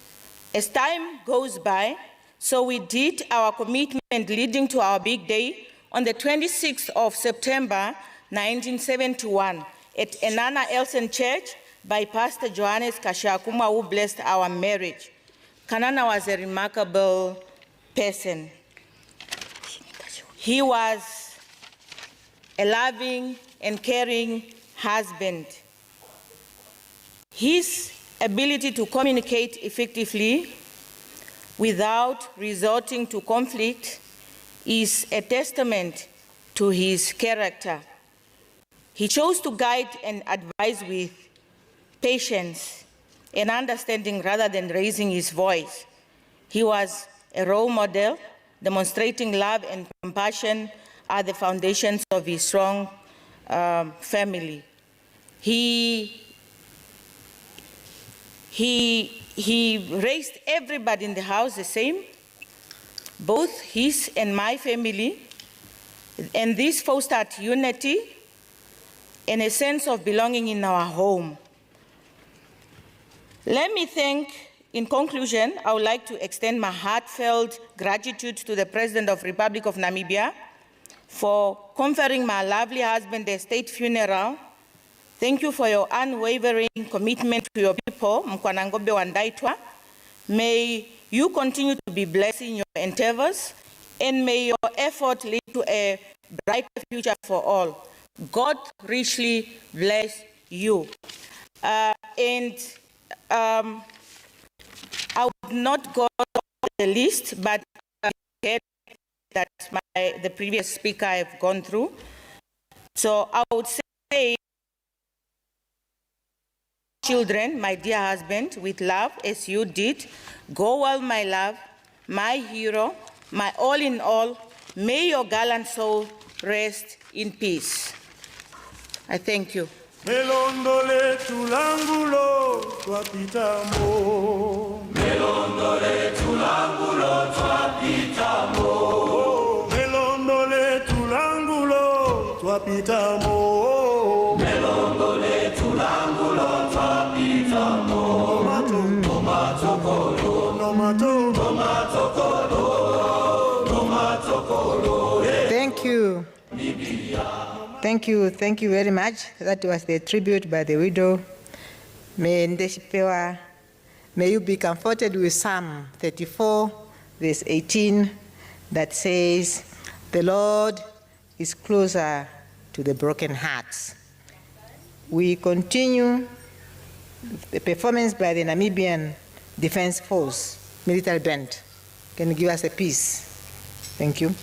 As time goes by, so we did our commitment leading to our big day on the 26th of September, 1971, at Eenhana Church by Pastor Johannes Kashakuma, who blessed our marriage. Kanana was a remarkable person. He was a loving and caring husband. His ability to communicate effectively without resorting to conflict is a testament to his character. He chose to guide and advise with patience and understanding rather than raising his voice. He was a role model, demonstrating love and compassion are the foundations of his strong family. He He raised everybody in the house the same, both his and my family, and this fostered unity and a sense of belonging in our home. Let me thank, in conclusion, I would like to extend my heartfelt gratitude to the President of the Republic of Namibia for conferring my lovely husband a state funeral. Thank you for your unwavering commitment to your people, Mkwanangobe Wandaitwa. May you continue to be blessed in your endeavors, and may your effort lead to a brighter future for all. God richly bless you. I would not go on the list, but that the previous speaker have gone through. So I would say, children, my dear husband, with love as you did, go well, my love, my hero, my all in all. May your gallant soul rest in peace. I thank you. Melondole tulangulo twapitamo. Melondole tulangulo twapitamo. Melondole tulangulo twapitamo. Melondole tulangulo twapitamo. Tomato kolo, tomato kolo. Thank you. Thank you very much. That was the tribute by the widow. May you be comforted with Psalm 34, verse 18, that says, "The Lord is closer to the broken hearts." We continue the performance by the Namibian Defense Force military band. Can you give us a piece? Thank you.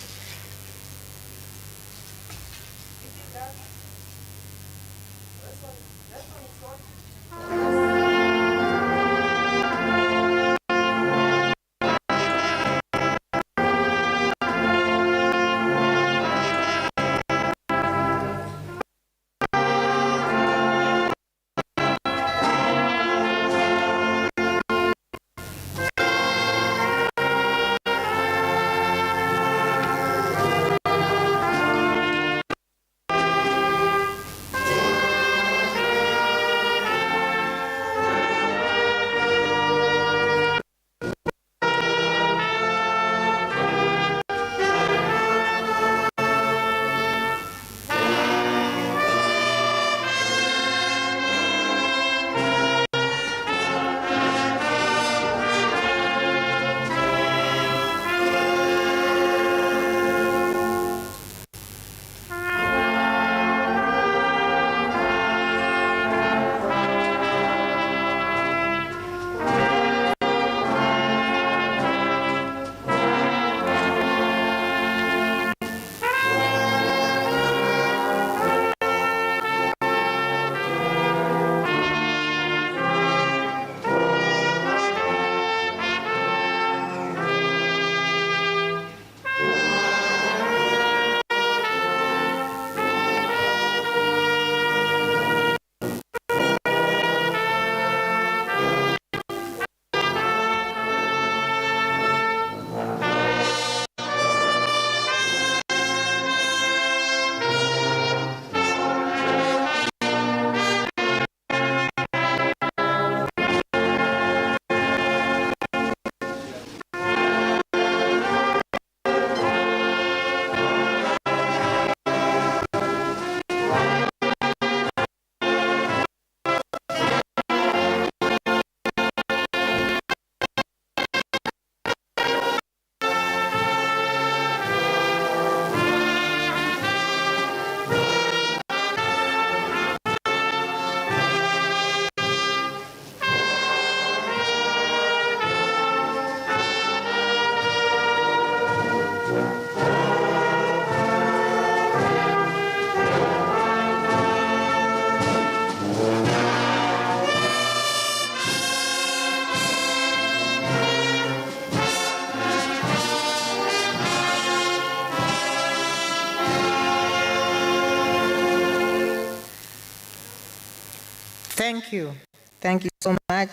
Thank you. Thank you so much.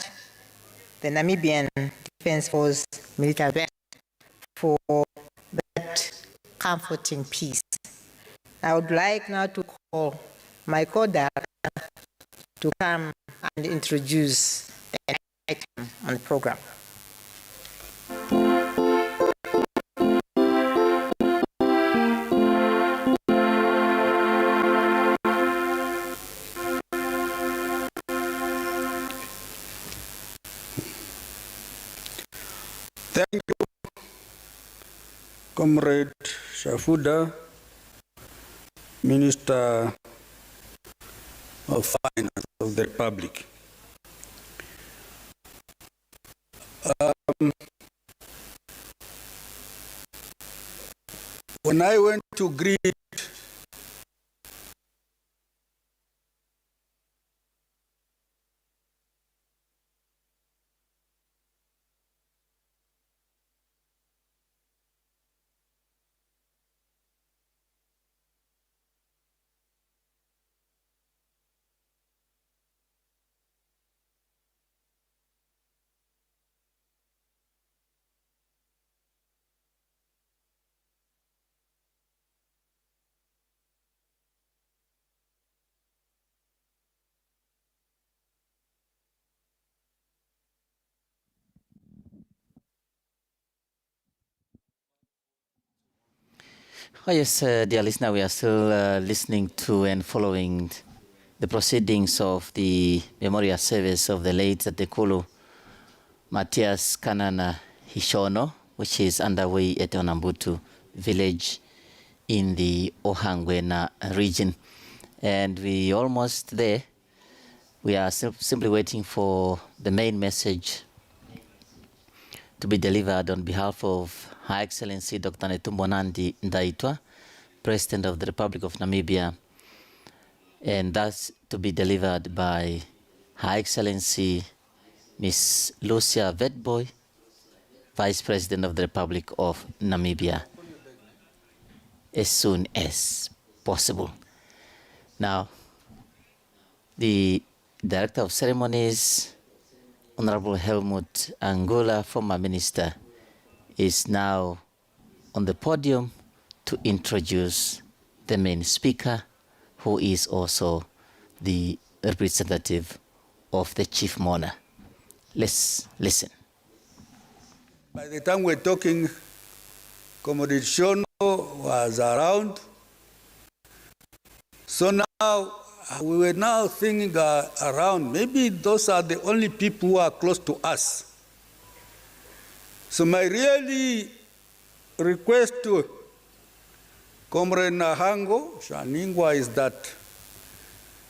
the Namibian Defence Force military vet for that comforting piece. I would like now to call my co-director to come and introduce the item on the program. Thank you, Comrade Shafuda, Minister of Finance of the Republic. When I went to greet Oh yes, dear listener, we are still listening to and following the proceedings of the memorial service of the late Tatekulu MATHIAS KANANA HISHOONO, which is underway at Onambutu Village in the Ohangwena Region. And we are almost there. We are simply waiting for the main message to be delivered on behalf of Her Excellency Dr. Netumbo Nandi Ndaitwa, President of the Republic of Namibia, and thus to be delivered by Her Excellency Miss Lucia Vetboy, Vice President of the Republic of Namibia, as soon as possible. Now, the Director of Ceremonies, Honorable Helmut Angola, former Minister, is now on the podium to introduce the main speaker, who is also the representative of the Chief Mourner. Let's listen. By the time we're talking, Comrade Shono was around. So now, we were now thinking around, maybe those are the only people who are close to us. So my really request to Comrade Nahango Shaningwa is that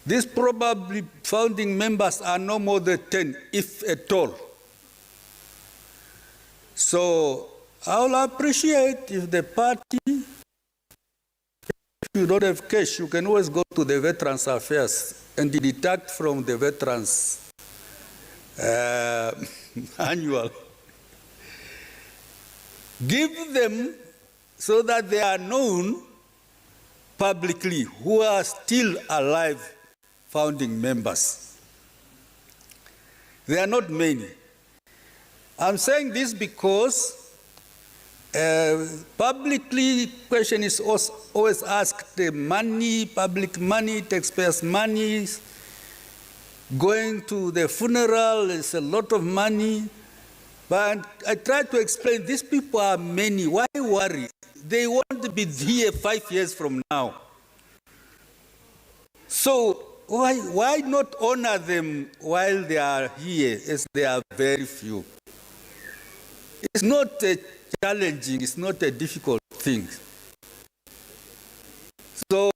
these probably founding members are no more than 10, if at all. So I'll appreciate if the party, if you don't have cash, you can always go to the Veterans Affairs and deduct from the Veterans annual. Give them so that they are known publicly who are still alive founding members. There are not many. I'm saying this because publicly question is always asked, the money, public money, taxpayers' money, going to the funeral is a lot of money. But I try to explain, these people are many. Why worry? They want to be here 5 years from now. So why not honor them while they are here, as they are very few? It's not challenging, it's not a difficult thing. So,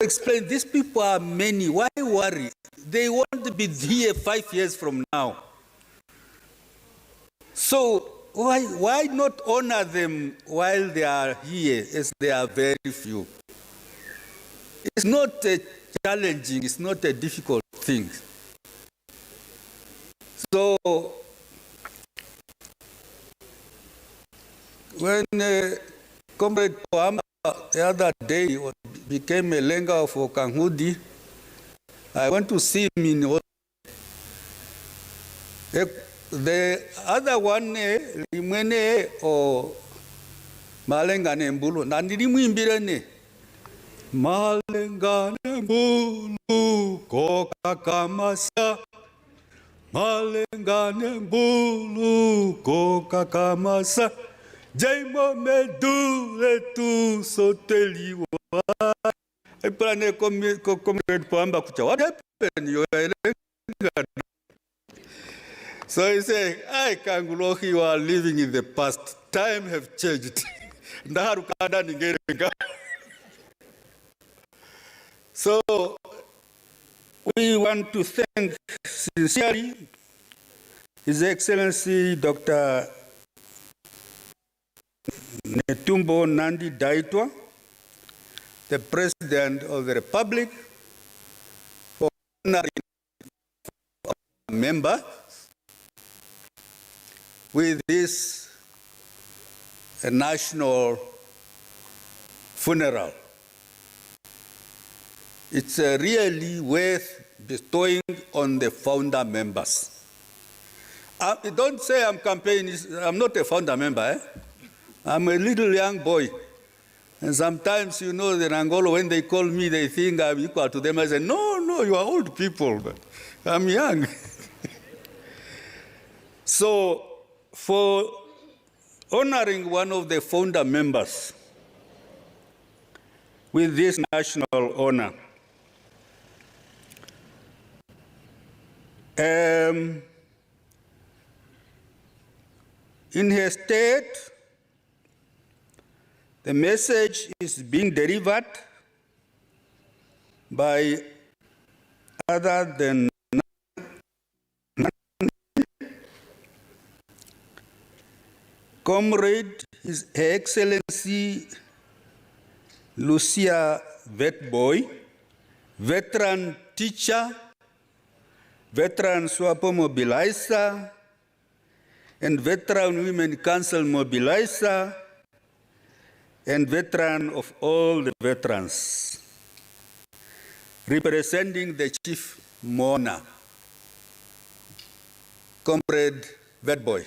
explain, these people are many. Why worry? They want to be here 5 years from now. So why not honor them while they are here, as they are very few? It's not challenging, it's not a difficult thing. So when Comrade Pohamba the other day became a lenga for Kanhudi, I went to see him in The other one, limwene o malengane mbulu, na nilimwimbirene. Malengane mbulu koka kamasa, malengane mbulu koka kamasa, jaimo medule tu soteliwa. I plan a comrade Pamba Kucha. What happened? You are so he said, I Kangulohi, you are living in the past. Time have changed. So we want to thank sincerely His Excellency Dr. Netumbo Nandi Daitwa, the President of the Republic, for honoring a member with this national funeral. It's really worth bestowing on the founder members. Don't say I'm campaigning, I'm not a founder member. Eh? I'm a little young boy. And sometimes, you know, in Angola, when they call me, they think I'm equal to them. I say, no, you are old people, but I'm young. So, for honoring one of the founder members with this national honor, in her state, the message is being delivered by other than Comrade His Excellency Lucia Vetboy, veteran teacher, veteran SWAPO mobilizer, and veteran Women Council mobilizer, and veteran of all the veterans, representing the chief mourner, Comrade Vetboy.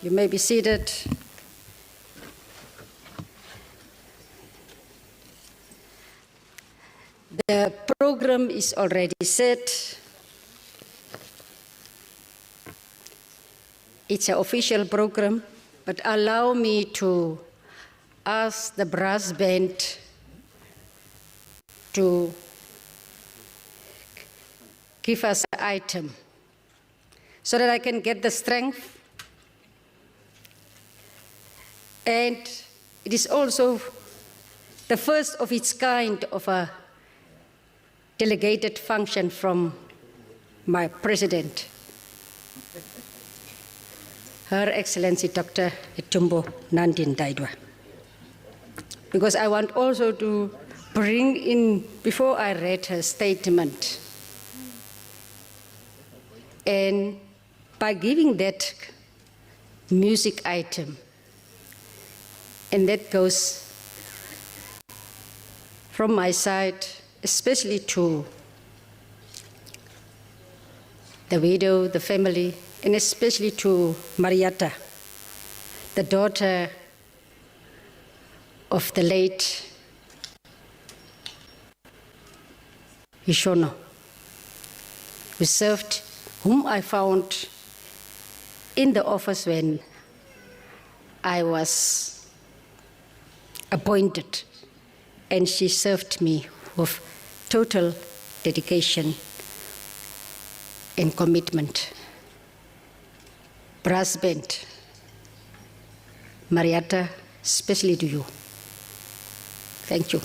You may be seated. The program is already set. It's an official program, but allow me to ask the brass band to give us an item so that I can get the strength. And it is also the first of its kind of a delegated function from my president, Her Excellency Dr. Netumbo Nandi Daitwa. Because I want also to bring in, before I read her statement, and by giving that music item, and that goes from my side, especially to the widow, the family, and especially to Marietta, the daughter of the late Hishono, who served, whom I found in the office when I was appointed, and she served me with total dedication and commitment. Brass band, Marietta, especially to you. Thank you.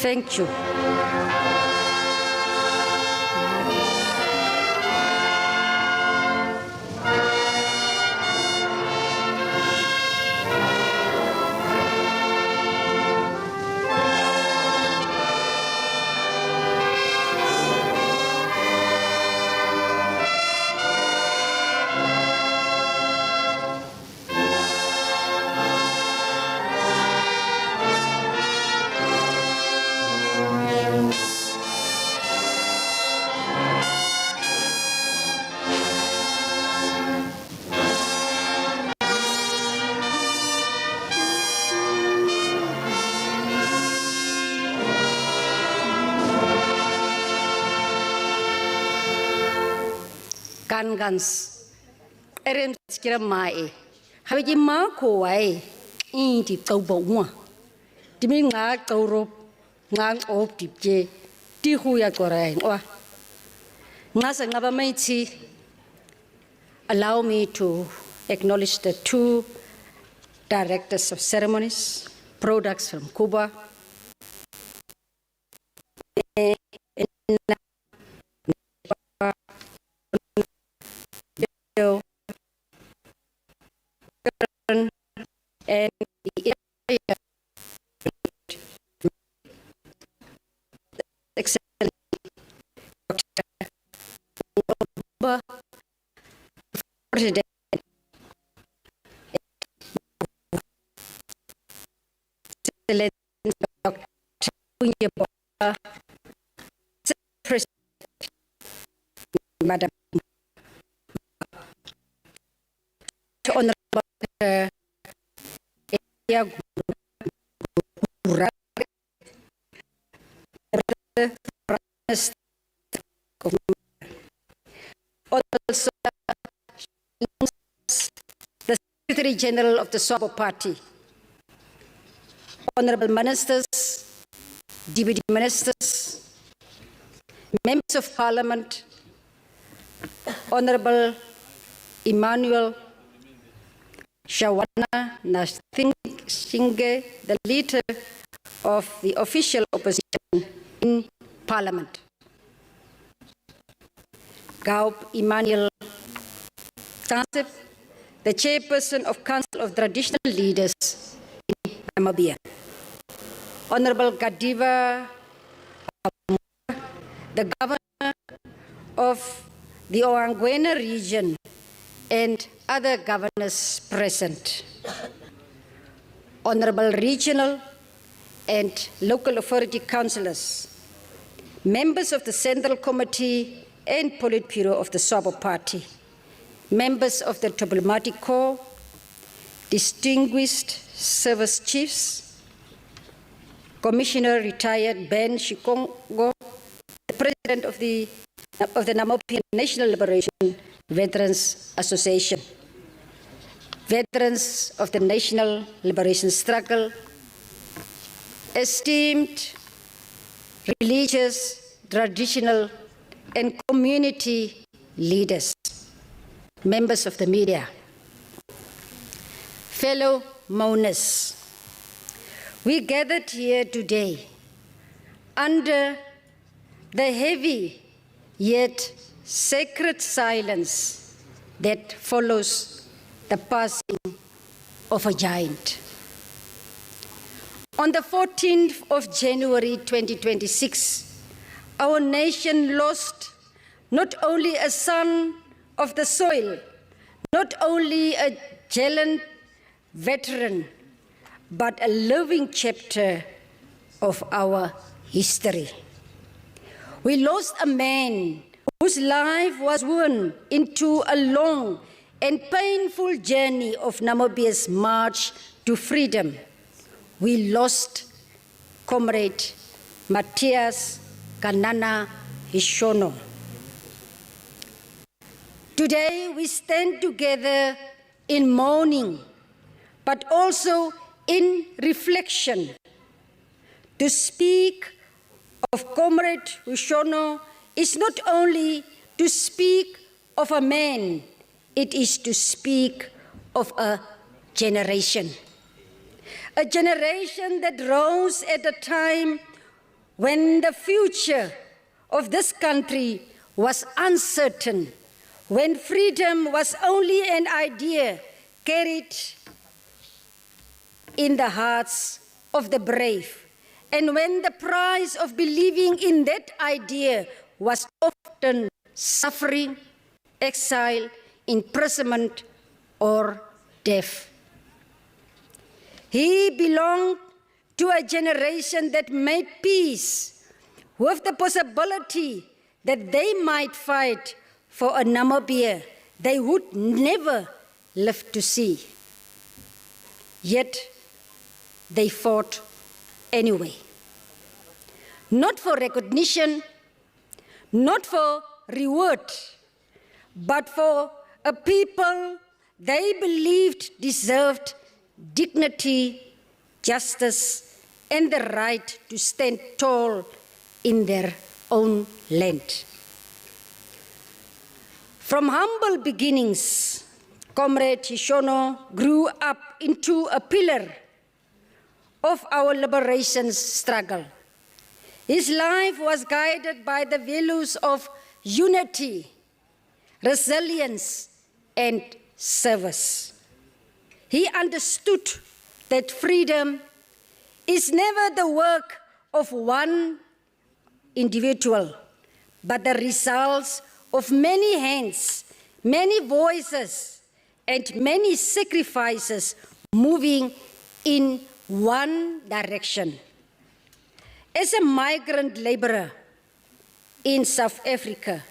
Thank you. Gans, Erin Skira Mai, Haviji Marco, I eat it over one. Diming Mark Toro, Nang of Dipje, Tihuya Gorain, or Nasa Nabamaiti. Allow me to acknowledge the two directors of ceremonies, products from Cuba. And the excellent President Madam Honorable also the Secretary General of the SWAPO Party, Honorable Ministers, Deputy Ministers, Members of Parliament, Honorable Emmanuel Shawana Nasinghe, the leader of the official opposition in Parliament. Gaup Emmanuel Tansip, the chairperson of Council of Traditional Leaders in Namibia. Honorable Gadiva the Governor of the Ohangwena Region, and other governors present, Honorable Regional and Local Authority Councillors, members of the Central Committee and Politburo of the SWAPO Party, members of the Diplomatic Corps, distinguished service chiefs, Commissioner retired Ben Shikongo, the President of the Namibian National Liberation Veterans Association, veterans of the national liberation struggle, esteemed religious, traditional, and community leaders, members of the media, fellow mourners, we gathered here today under the heavy yet sacred silence that follows the passing of a giant. On the 14th of January 2026, our nation lost not only a son of the soil, not only a gallant veteran, but a living chapter of our history. We lost a man whose life was woven into a long and painful journey of Namibia's march to freedom. We lost Comrade MATHIAS Kanana HISHOONO. Today we stand together in mourning, but also in reflection. To speak of Comrade HISHOONO is not only to speak of a man, it is to speak of a generation. A generation that rose at a time when the future of this country was uncertain, when freedom was only an idea carried in the hearts of the brave, and when the price of believing in that idea was often suffering, exile, imprisonment, or death. He belonged to a generation that made peace with the possibility that they might fight for a Namibia they would never live to see. Yet they fought anyway. Not for recognition, not for reward, but for a people they believed deserved dignity, justice, and the right to stand tall in their own land. From humble beginnings, Comrade HISHOONO grew up into a pillar of our liberation struggle. His life was guided by the values of unity, resilience, and service. He understood that freedom is never the work of one individual, but the results of many hands, many voices, and many sacrifices moving in one direction. As a migrant laborer in South Africa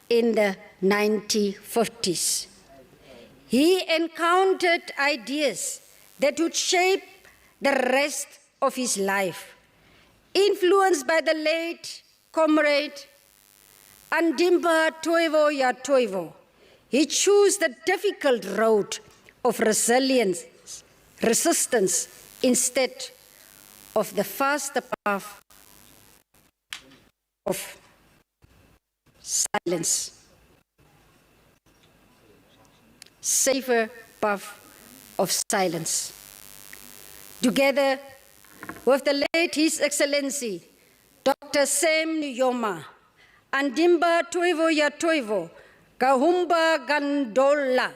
in the 1950s, he encountered ideas that would shape the rest of his life. Influenced by the late Comrade Andimba Toivo ya Toivo, he chose the difficult road of resilience, resistance, instead of the faster path of silence. Safer path of silence. Together with the late His Excellency, Dr. Sam Nujoma, Andimba Toivo ya Toivo, Kahumba Gandola,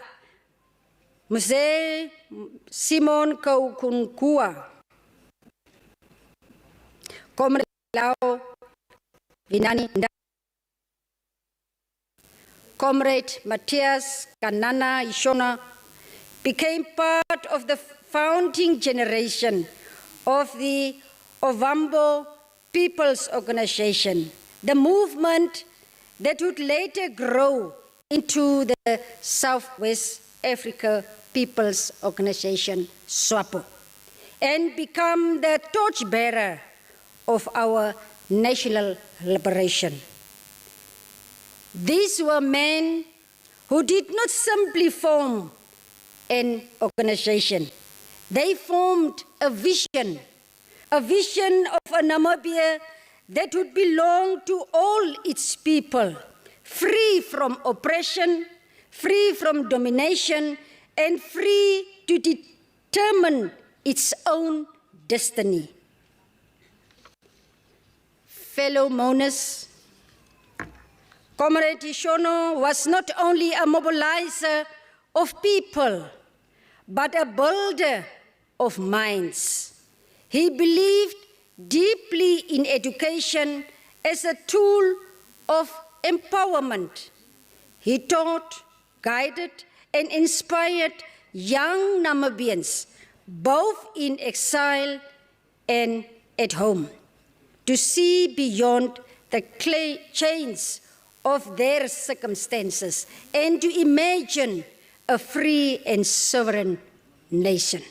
Mzee Simon Kaukunkua, Comrade Lao Vinani, Comrade MATHIAS Kanana Hishoonoo became part of the founding generation of the Ovambo People's Organization, the movement that would later grow into the Southwest Africa People's Organization, SWAPO, and become the torchbearer of our national liberation. These were men who did not simply form an organization. They formed a vision of a Namibia that would belong to all its people, free from oppression, free from domination, and free to determine its own destiny. Fellow mourners, Comrade Hishoonoo was not only a mobilizer of people, but a builder of minds. He believed deeply in education as a tool of empowerment. He taught, guided, and inspired young Namibians, both in exile and at home, to see beyond the chains of their circumstances and to imagine a free and sovereign nation.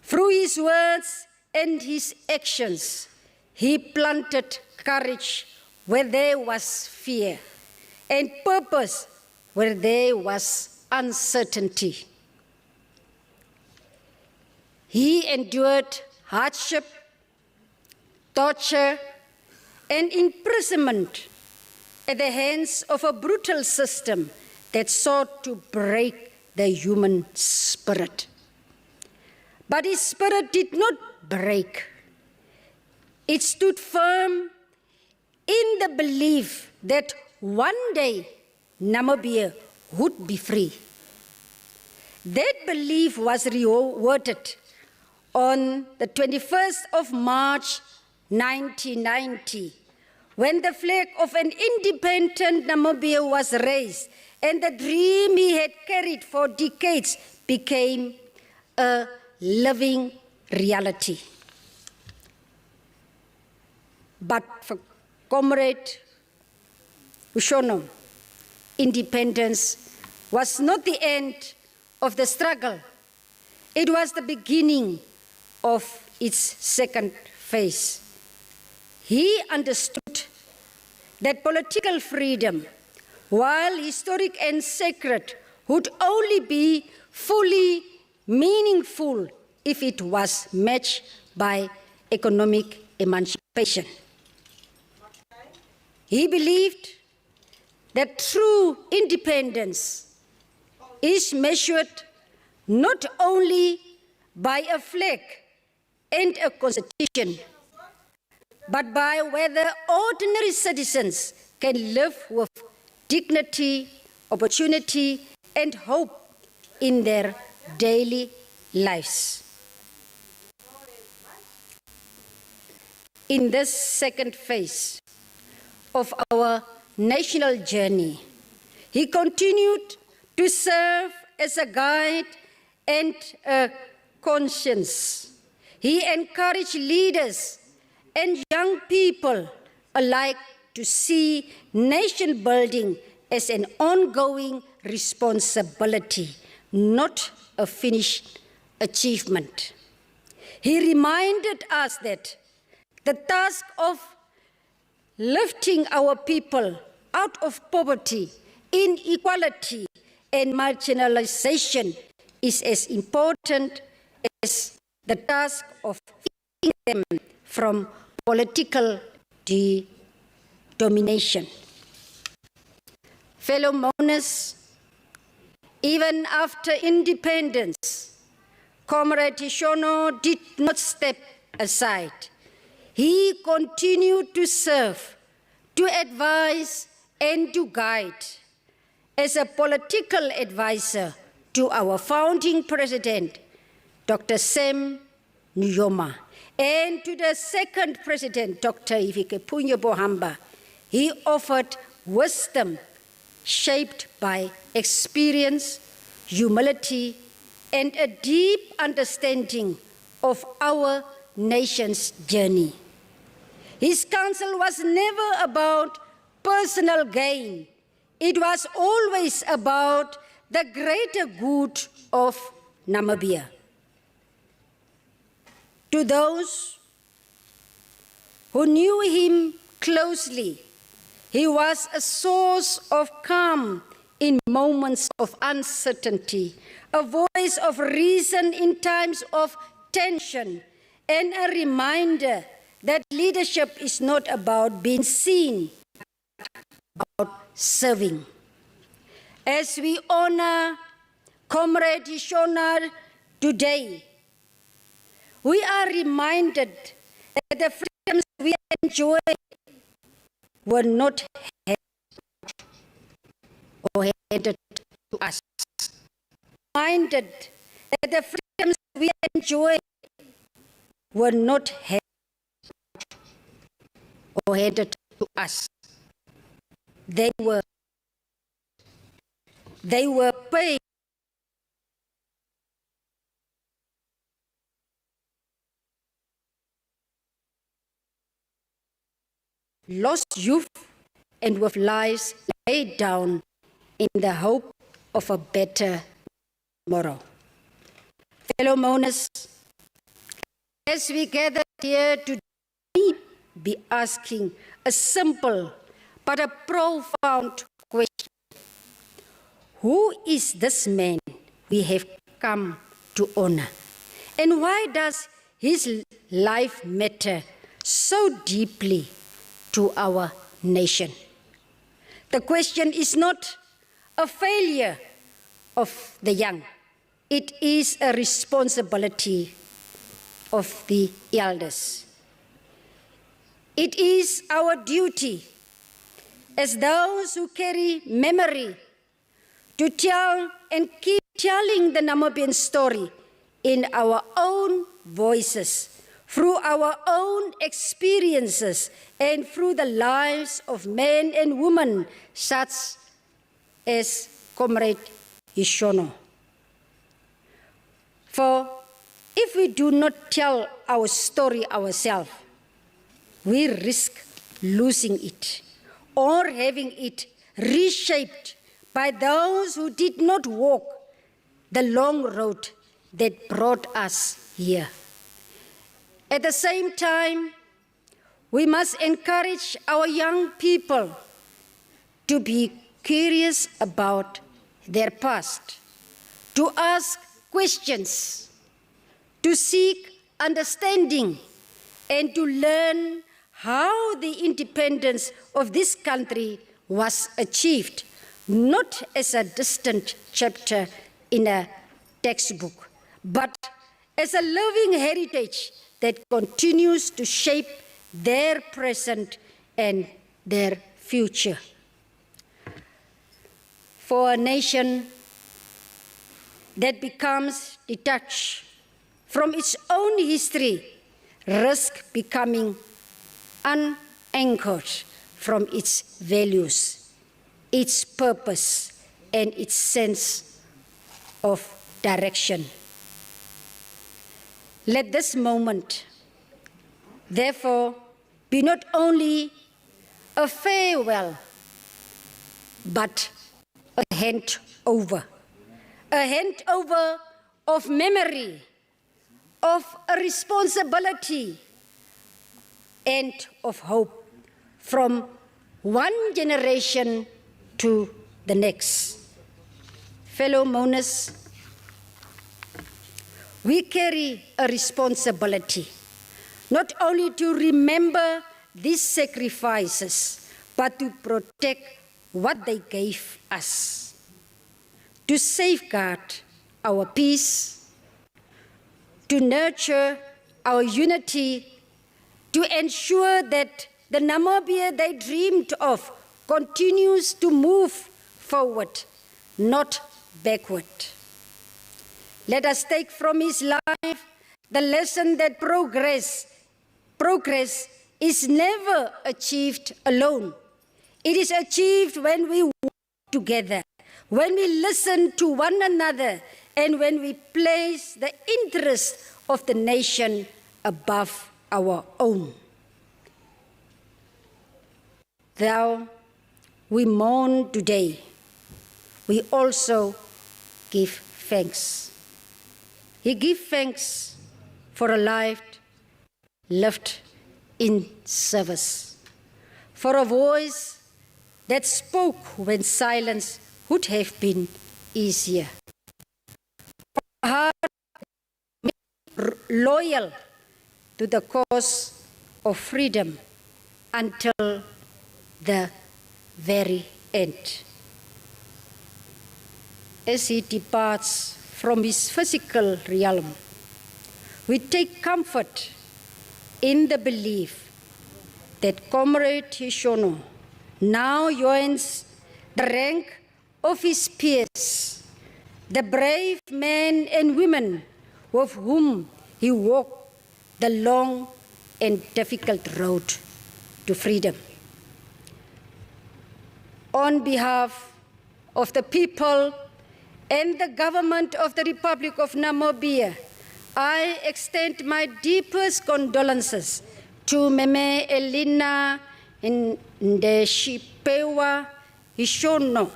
Through his words and his actions, he planted courage where there was fear and purpose where there was uncertainty. He endured hardship, torture, and imprisonment at the hands of a brutal system that sought to break the human spirit. But his spirit did not break. It stood firm in the belief that one day Namibia would be free. That belief was rewarded on the 21st of March 1990, when the flag of an independent Namibia was raised and the dream he had carried for decades became a living reality. But for Comrade Hishoonoo, independence was not the end of the struggle. It was the beginning of its second phase. He understood that political freedom, while historic and sacred, would only be fully meaningful if it was matched by economic emancipation. He believed that true independence is measured not only by a flag and a constitution, but by whether ordinary citizens can live with dignity, opportunity, and hope in their daily lives. In this second phase of our national journey, he continued to serve as a guide and a conscience. He encouraged leaders and young people alike to see nation building as an ongoing responsibility, not a finished achievement. He reminded us that the task of lifting our people out of poverty, inequality, and marginalization is as important as the task of freeing them from political domination. Fellow mourners, even after independence, Comrade Hishoonoo did not step aside. He continued to serve, to advise, and to guide. As a political advisor to our founding president, Dr. Sam Nujoma, And to the second president, Dr. Hifikepunye Pohamba, he offered wisdom shaped by experience, humility, and a deep understanding of our nation's journey. His counsel was never about personal gain. It was always about the greater good of Namibia. To those who knew him closely, he was a source of calm in moments of uncertainty, a voice of reason in times of tension, and a reminder that leadership is not about being seen, but about serving. As we honor Comrade Hishoono today, we are reminded that the freedoms we enjoy were not handed to us. Reminded that the freedoms we enjoy were not handed to us. They were paid. Lost youth and with lives laid down in the hope of a better tomorrow. Fellow mourners, as we gather here today, be asking a simple but a profound question. Who is this man we have come to honor? And why does his life matter so deeply to our nation? The question is not a failure of the young. It is a responsibility of the elders. It is our duty as those who carry memory to tell and keep telling the Namibian story in our own voices, through our own experiences, and through the lives of men and women such as Comrade Hishoono. For if we do not tell our story ourselves, we risk losing it or having it reshaped by those who did not walk the long road that brought us here. At the same time, we must encourage our young people to be curious about their past, to ask questions, to seek understanding, and to learn how the independence of this country was achieved, not as a distant chapter in a textbook, but as a living heritage that continues to shape their present and their future. For a nation that becomes detached from its own history, risks becoming unanchored from its values, its purpose, and its sense of direction. Let this moment, therefore, be not only a farewell, but a handover of memory, of a responsibility, and of hope from one generation to the next. Fellow mourners, we carry a responsibility not only to remember these sacrifices, but to protect what they gave us, to safeguard our peace, to nurture our unity, to ensure that the Namibia they dreamed of continues to move forward, not backward. Let us take from his life the lesson that progress is never achieved alone. It is achieved when we work together, when we listen to one another, and when we place the interest of the nation above our own. Though we mourn today, we also give thanks. He gives thanks for a life lived in service, for a voice that spoke when silence would have been easier, for a heart loyal to the cause of freedom until the very end. As he departs from his physical realm, we take comfort in the belief that Comrade Hishono now joins the rank of his peers, the brave men and women with whom he walked the long and difficult road to freedom. On behalf of the people and the government of the Republic of Namibia, I extend my deepest condolences to Meme Elina Ndeshipewa Hishono,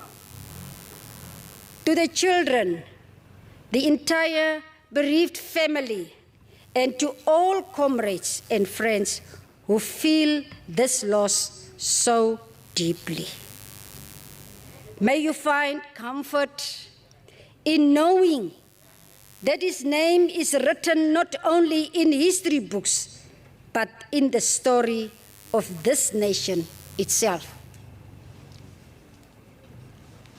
to the children, the entire bereaved family, and to all comrades and friends who feel this loss so deeply. May you find comfort in knowing that his name is written not only in history books, but in the story of this nation itself.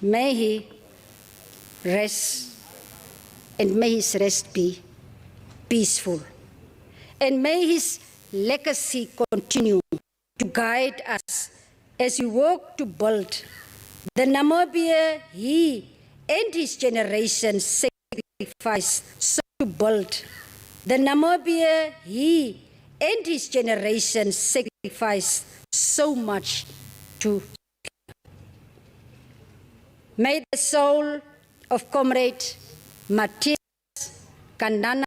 May he rest, and may his rest be peaceful. And may his legacy continue to guide us as we work to build the Namibia he and his generation sacrificed so to build. The Namibia he and his generation sacrificed so much to. May the soul of Comrade MATHIAS Kanana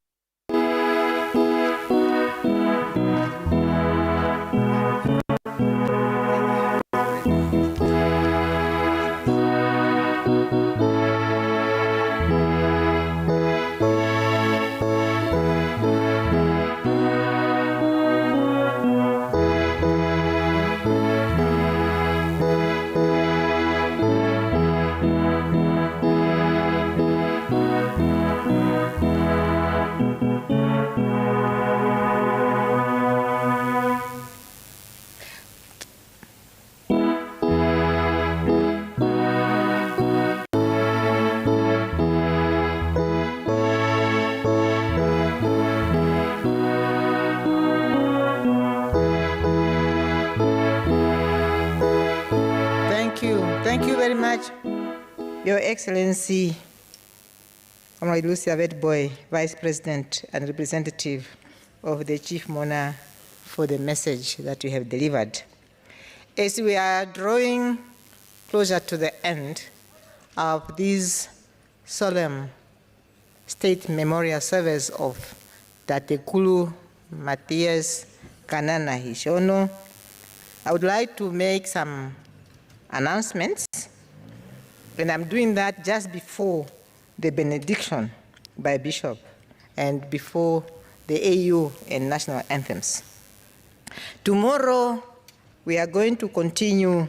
Thank you very much, Your Excellency, Comrade Lucia Vetboy, Vice President and representative of the Chief Mona, for the message that you have delivered. As we are drawing closer to the end of this solemn state memorial service of Tatekulu MATHIAS Kanana Hishono, I would like to make some announcements, and I'm doing that just before the benediction by Bishop and before the AU and national anthems. Tomorrow, we are going to continue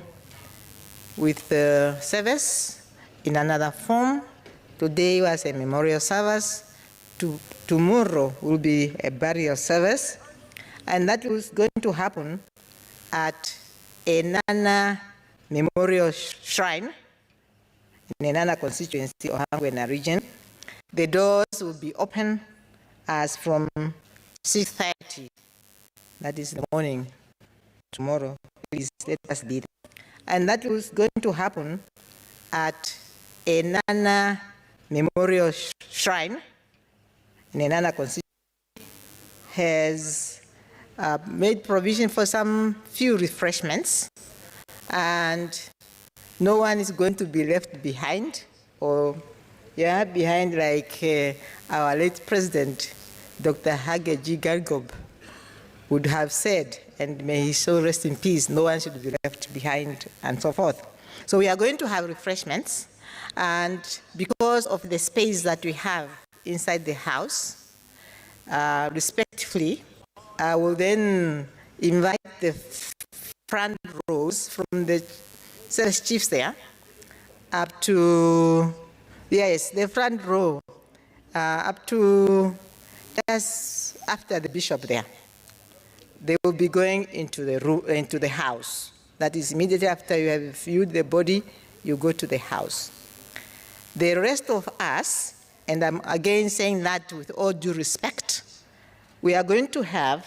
with the service in another form. Today was a memorial service. Tomorrow will be a burial service, and that is going to happen at Eenhana Memorial Shrine in Eenhana Constituency, Ohangwena Region. The doors will be open as from 6:30, that is the morning, tomorrow. Please let us do that. And that is going to happen at Eenhana Memorial Shrine in Eenhana Constituency, has made provision for some few refreshments, and no one is going to be left behind, or behind like our late president, Dr. Hage G. Gargob, would have said, and may his soul rest in peace, no one should be left behind, and so forth. So we are going to have refreshments, and because of the space that we have inside the house, respectively, I will then invite the front rows from the service chiefs there up to, yes, the front row up to just after the bishop there. They will be going into the room, into the house. That is immediately after you have viewed the body, you go to the house. The rest of us, and I'm again saying that with all due respect, we are going to have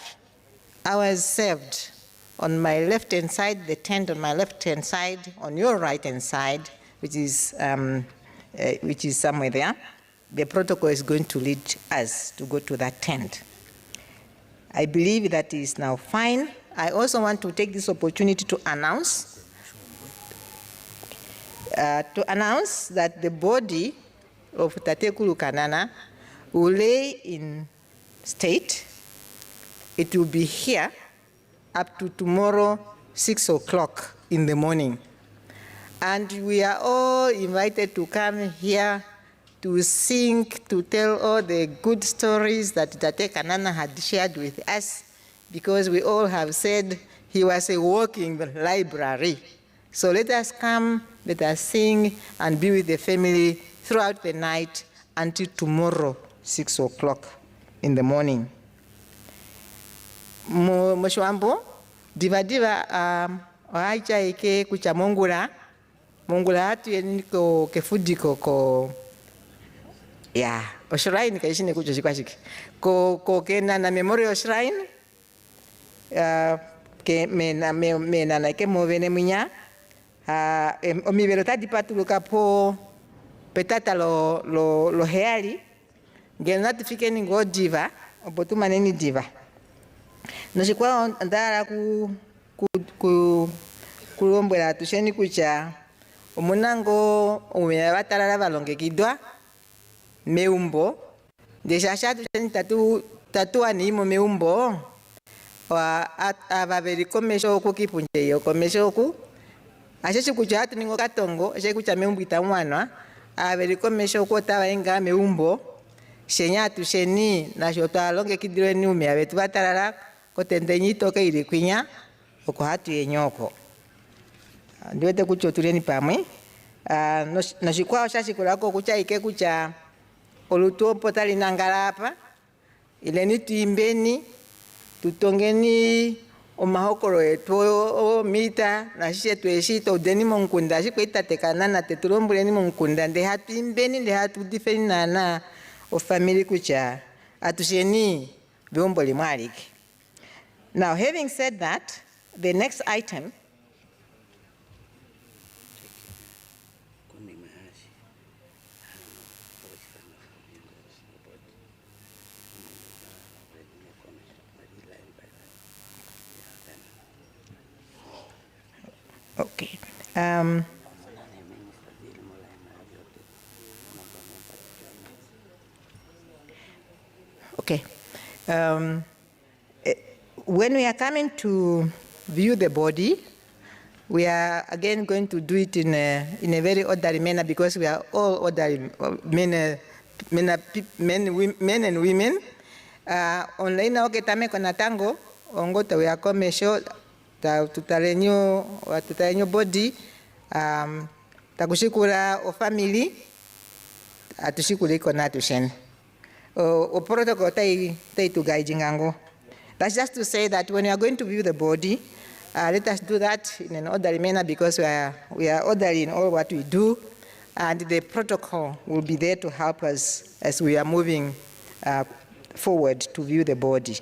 ours served on my left-hand side, the tent on my left-hand side, on your right-hand side, which is somewhere there. The protocol is going to lead us to go to that tent. I believe that is now fine. I also want to take this opportunity to announce that the body of Tatekulu Kanana will lay in state. It will be here up to tomorrow, 6 o'clock in the morning. And we are all invited to come here to sing, to tell all the good stories that Tate Kanana had shared with us, because we all have said he was a walking library. So let us come, let us sing, and be with the family throughout the night until tomorrow, 6 o'clock in the morning. Moshwambo, diva oacha ike kucha mongula hatu yeniko kefudiko ko shrine kaishine kucha shikwashiki ko Eenhana Memorial Shrine ke mena ke movene munya omibelo tadi patuluka po petata lo heali ngena notification ngo diva obotuma neni diva noshikwa ndara kulombwela tusheni kucha omunango umenya batalala balongekidwa meumbo ndeshasha tusheni tatu animo meumbo wa ababeli komesho ku kipunje yo komesho ku asheshi kucha hatu ningo katongo ashe kucha meumbo itamwana ababeli komesho ku tabaenga meumbo shenya tusheni na shota longekidwe ni umenya betu batalala kotendenyito ke ili kwinya oko hatu yenyoko ndiwete kucho tuleni pamwe noshikwa shashikulako kucha ike kucha olutuopo tali nangalapa ileni tuimbeni tutongeni omahokolo etu mita na shishe tueshito udeni monkunda shikwita tekanana tetulombuleni monkunda nde hatu imbeni nde hatu difeni nana o family kucha atusheni vyombo limwaliki. Now, having said that, the next item okay. Okay. When we are coming to view the body, we are again going to do it in a very orderly manner, because we are all orderly men and women. Online na oketame kona tango ongoto we are komesho tutarenyo body takushikura o family atushikure kona tushen o protocol tai to guiding ango. That's just to say that when we are going to view the body, let us do that in an orderly manner, because we are orderly in all what we do, and the protocol will be there to help us as we are moving forward to view the body.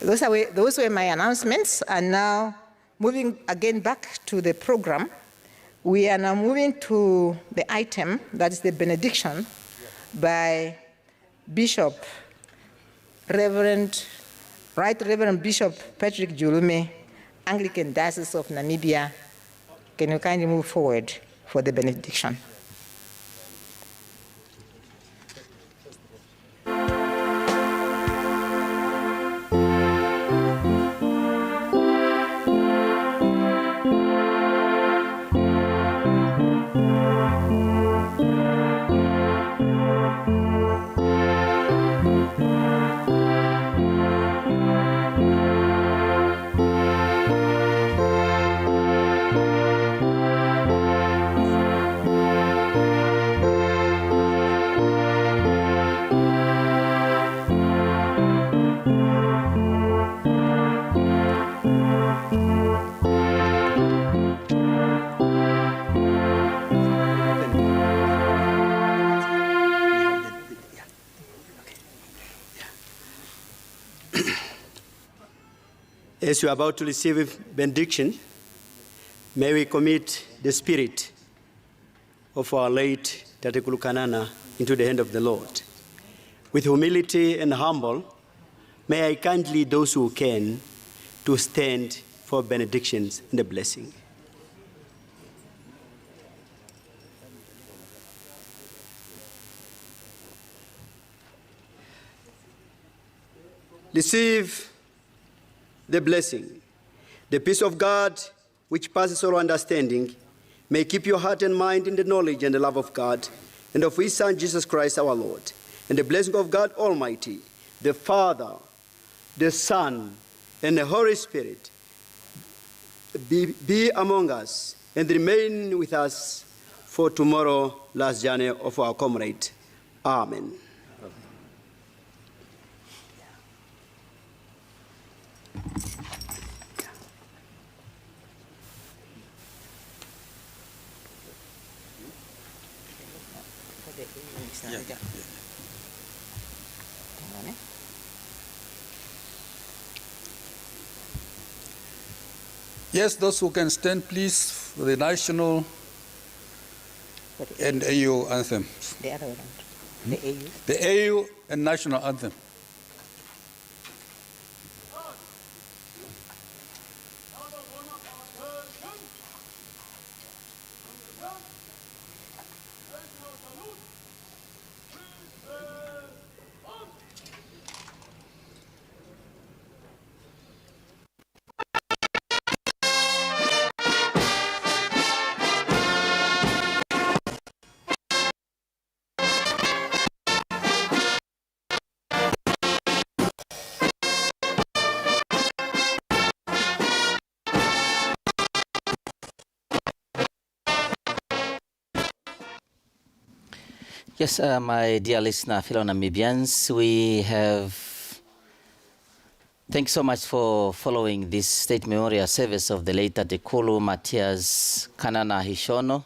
Those were my announcements, and now moving again back to the program, we are now moving to the item that is the benediction by Bishop Right Reverend Bishop Patrick Julume, Anglican Diocese of Namibia, can you kindly move forward for the benediction? As you are about to receive benediction, may we commit the spirit of our late Tatekulu Kanana into the hand of the Lord. With humility and humble, may I kindly those who can to stand for benedictions and the blessing. Receive the blessing. The peace of God, which passes all understanding, may keep your heart and mind in the knowledge and the love of God and of his Son, Jesus Christ our Lord. And the blessing of God Almighty, the Father, the Son, and the Holy Spirit be among us and remain with us for tomorrow, last journey of our comrade. Amen. Yes, those who can stand, please, for the national and AU anthem. The other way around. The AU. The AU and national anthem. Yes, my dear listener, fellow Namibians, thanks so much for following this state memorial service of the late Tatekulu MATHIAS Kanana Hishoonno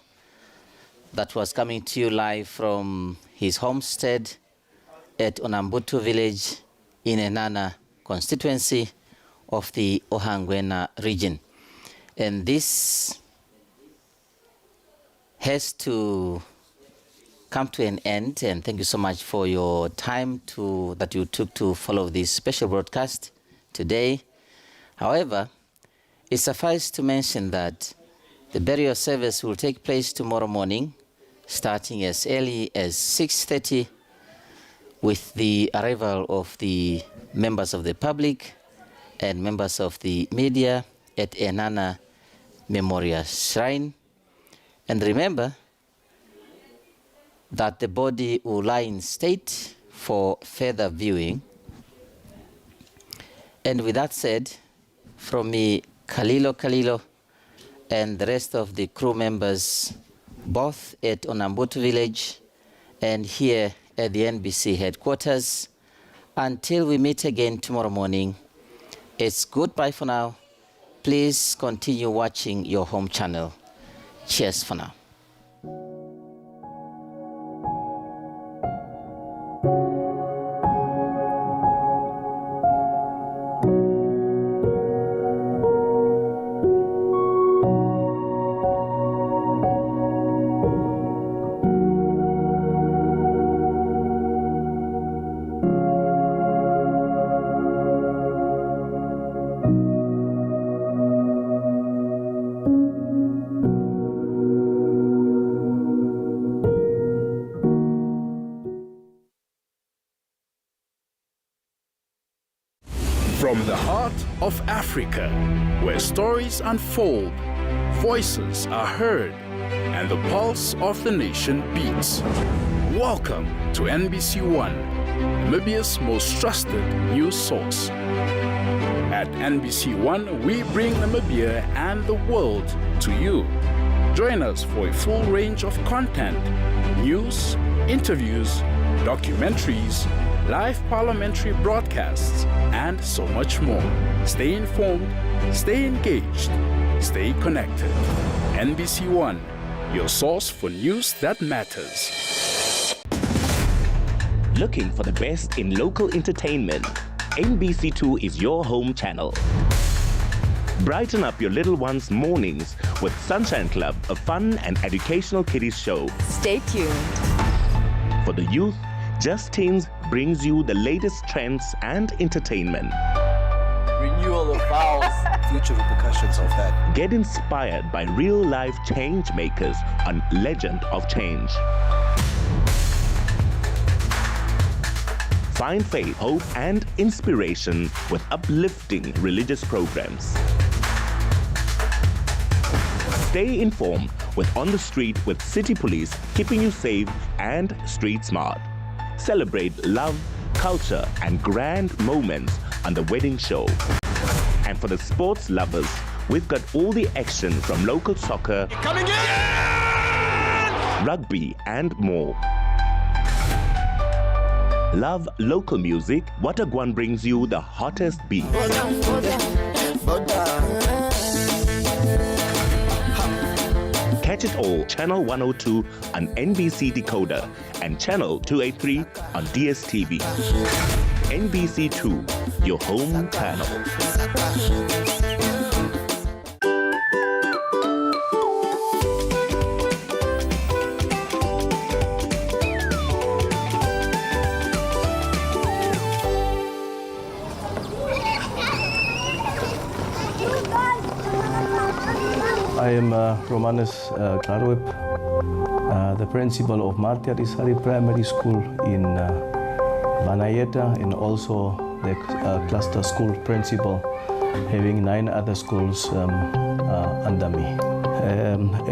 that was coming to you live from his homestead at Onambutu Village in Eenhana Constituency of the Ohangwena Region. And this has to come to an end, and thank you so much for your time that you took to follow this special broadcast today. However, it suffices to mention that the burial service will take place tomorrow morning, starting as early as 6:30, with the arrival of the members of the public and members of the media at Eenhana Memorial Shrine. And remember that the body will lie in state for further viewing. And with that said, from me, Kalilo, and the rest of the crew members, both at Onambutu Village and here at the NBC headquarters, until we meet again tomorrow morning, it's goodbye for now. Please continue watching your home channel. Cheers for now. of Africa, where stories unfold, voices are heard, and the pulse of the nation beats. Welcome to NBC One, Namibia's most trusted news source. At NBC One, we bring Namibia and the world to you. Join us for a full range of content, news, interviews, documentaries, live parliamentary broadcasts, and so much more. Stay informed, stay engaged, stay connected. NBC One, your source for news that matters. Looking for the best in local entertainment? NBC2 is your home channel. Brighten up your little ones' mornings with Sunshine Club, a fun and educational kiddies show. Stay tuned. For the youth, Just Teens brings you the latest trends and entertainment. Renewal of vows, future repercussions of that. Get inspired by real-life change makers on Legend of Change. Find faith, hope, and inspiration with uplifting religious programs. Stay informed with On the Street with City Police, keeping you safe and street smart. Celebrate love, culture, and grand moments on the Wedding Show. And for the sports lovers, we've got all the action from local soccer, rugby, and more. Love local music? Watagwan brings you the hottest beat. Catch it all, Channel 102 on NBC Decoder and Channel 283 on DSTV. NBC2, your home channel. I am Romanus Klarweb, the principal of MATHIAS Primary School in Vanayeta, and also the cluster school principal, having 9 other schools under me.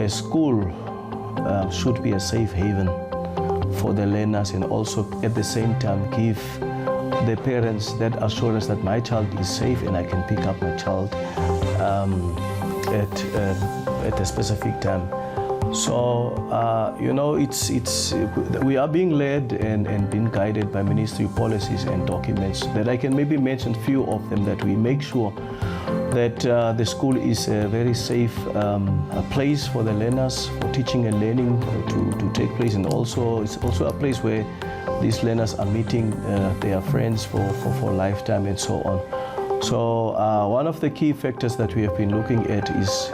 A school should be a safe haven for the learners, and also at the same time give the parents that assurance that my child is safe and I can pick up my child at a specific time. So, we are being led and being guided by ministry policies and documents that I can maybe mention a few of them, that we make sure that the school is a very safe place for the learners, for teaching and learning to take place, and also it's also a place where these learners are meeting their friends for lifetime and so on. So one of the key factors that we have been looking at is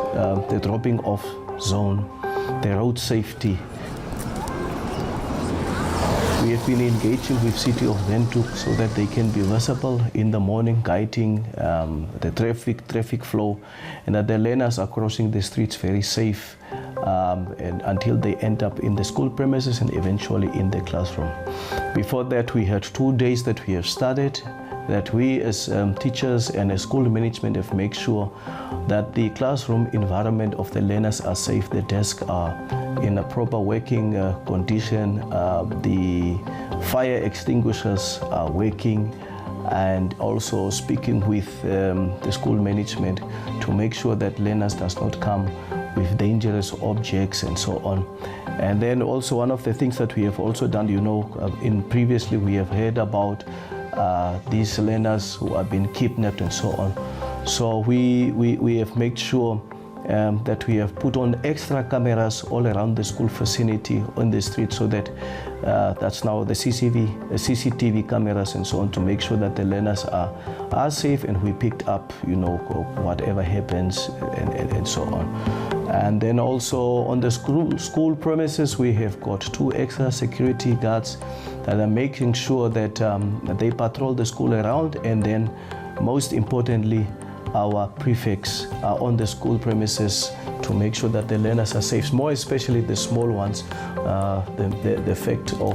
the dropping off zone, the road safety. We have been engaging with City of Windhoek so that they can be visible in the morning, guiding the traffic flow, and that the learners are crossing the streets very safe and until they end up in the school premises and eventually in the classroom. Before that, we had 2 days that we have started, that we as teachers and as school management have made sure that the classroom environment of the learners are safe, the desks are in a proper working condition, the fire extinguishers are working, and also speaking with the school management to make sure that learners does not come with dangerous objects and so on. And then also one of the things that we have also done, in previously we have heard about these learners who have been kidnapped and so on. So we have made sure that we have put on extra cameras all around the school vicinity on the street, so that that's now the CCTV cameras and so on, to make sure that the learners are safe and we picked up, whatever happens and so on. And then also on the school premises, we have got 2 extra security guards that are making sure that they patrol the school around, and then most importantly, our prefects are on the school premises to make sure that the learners are safe, more especially the small ones, the fact of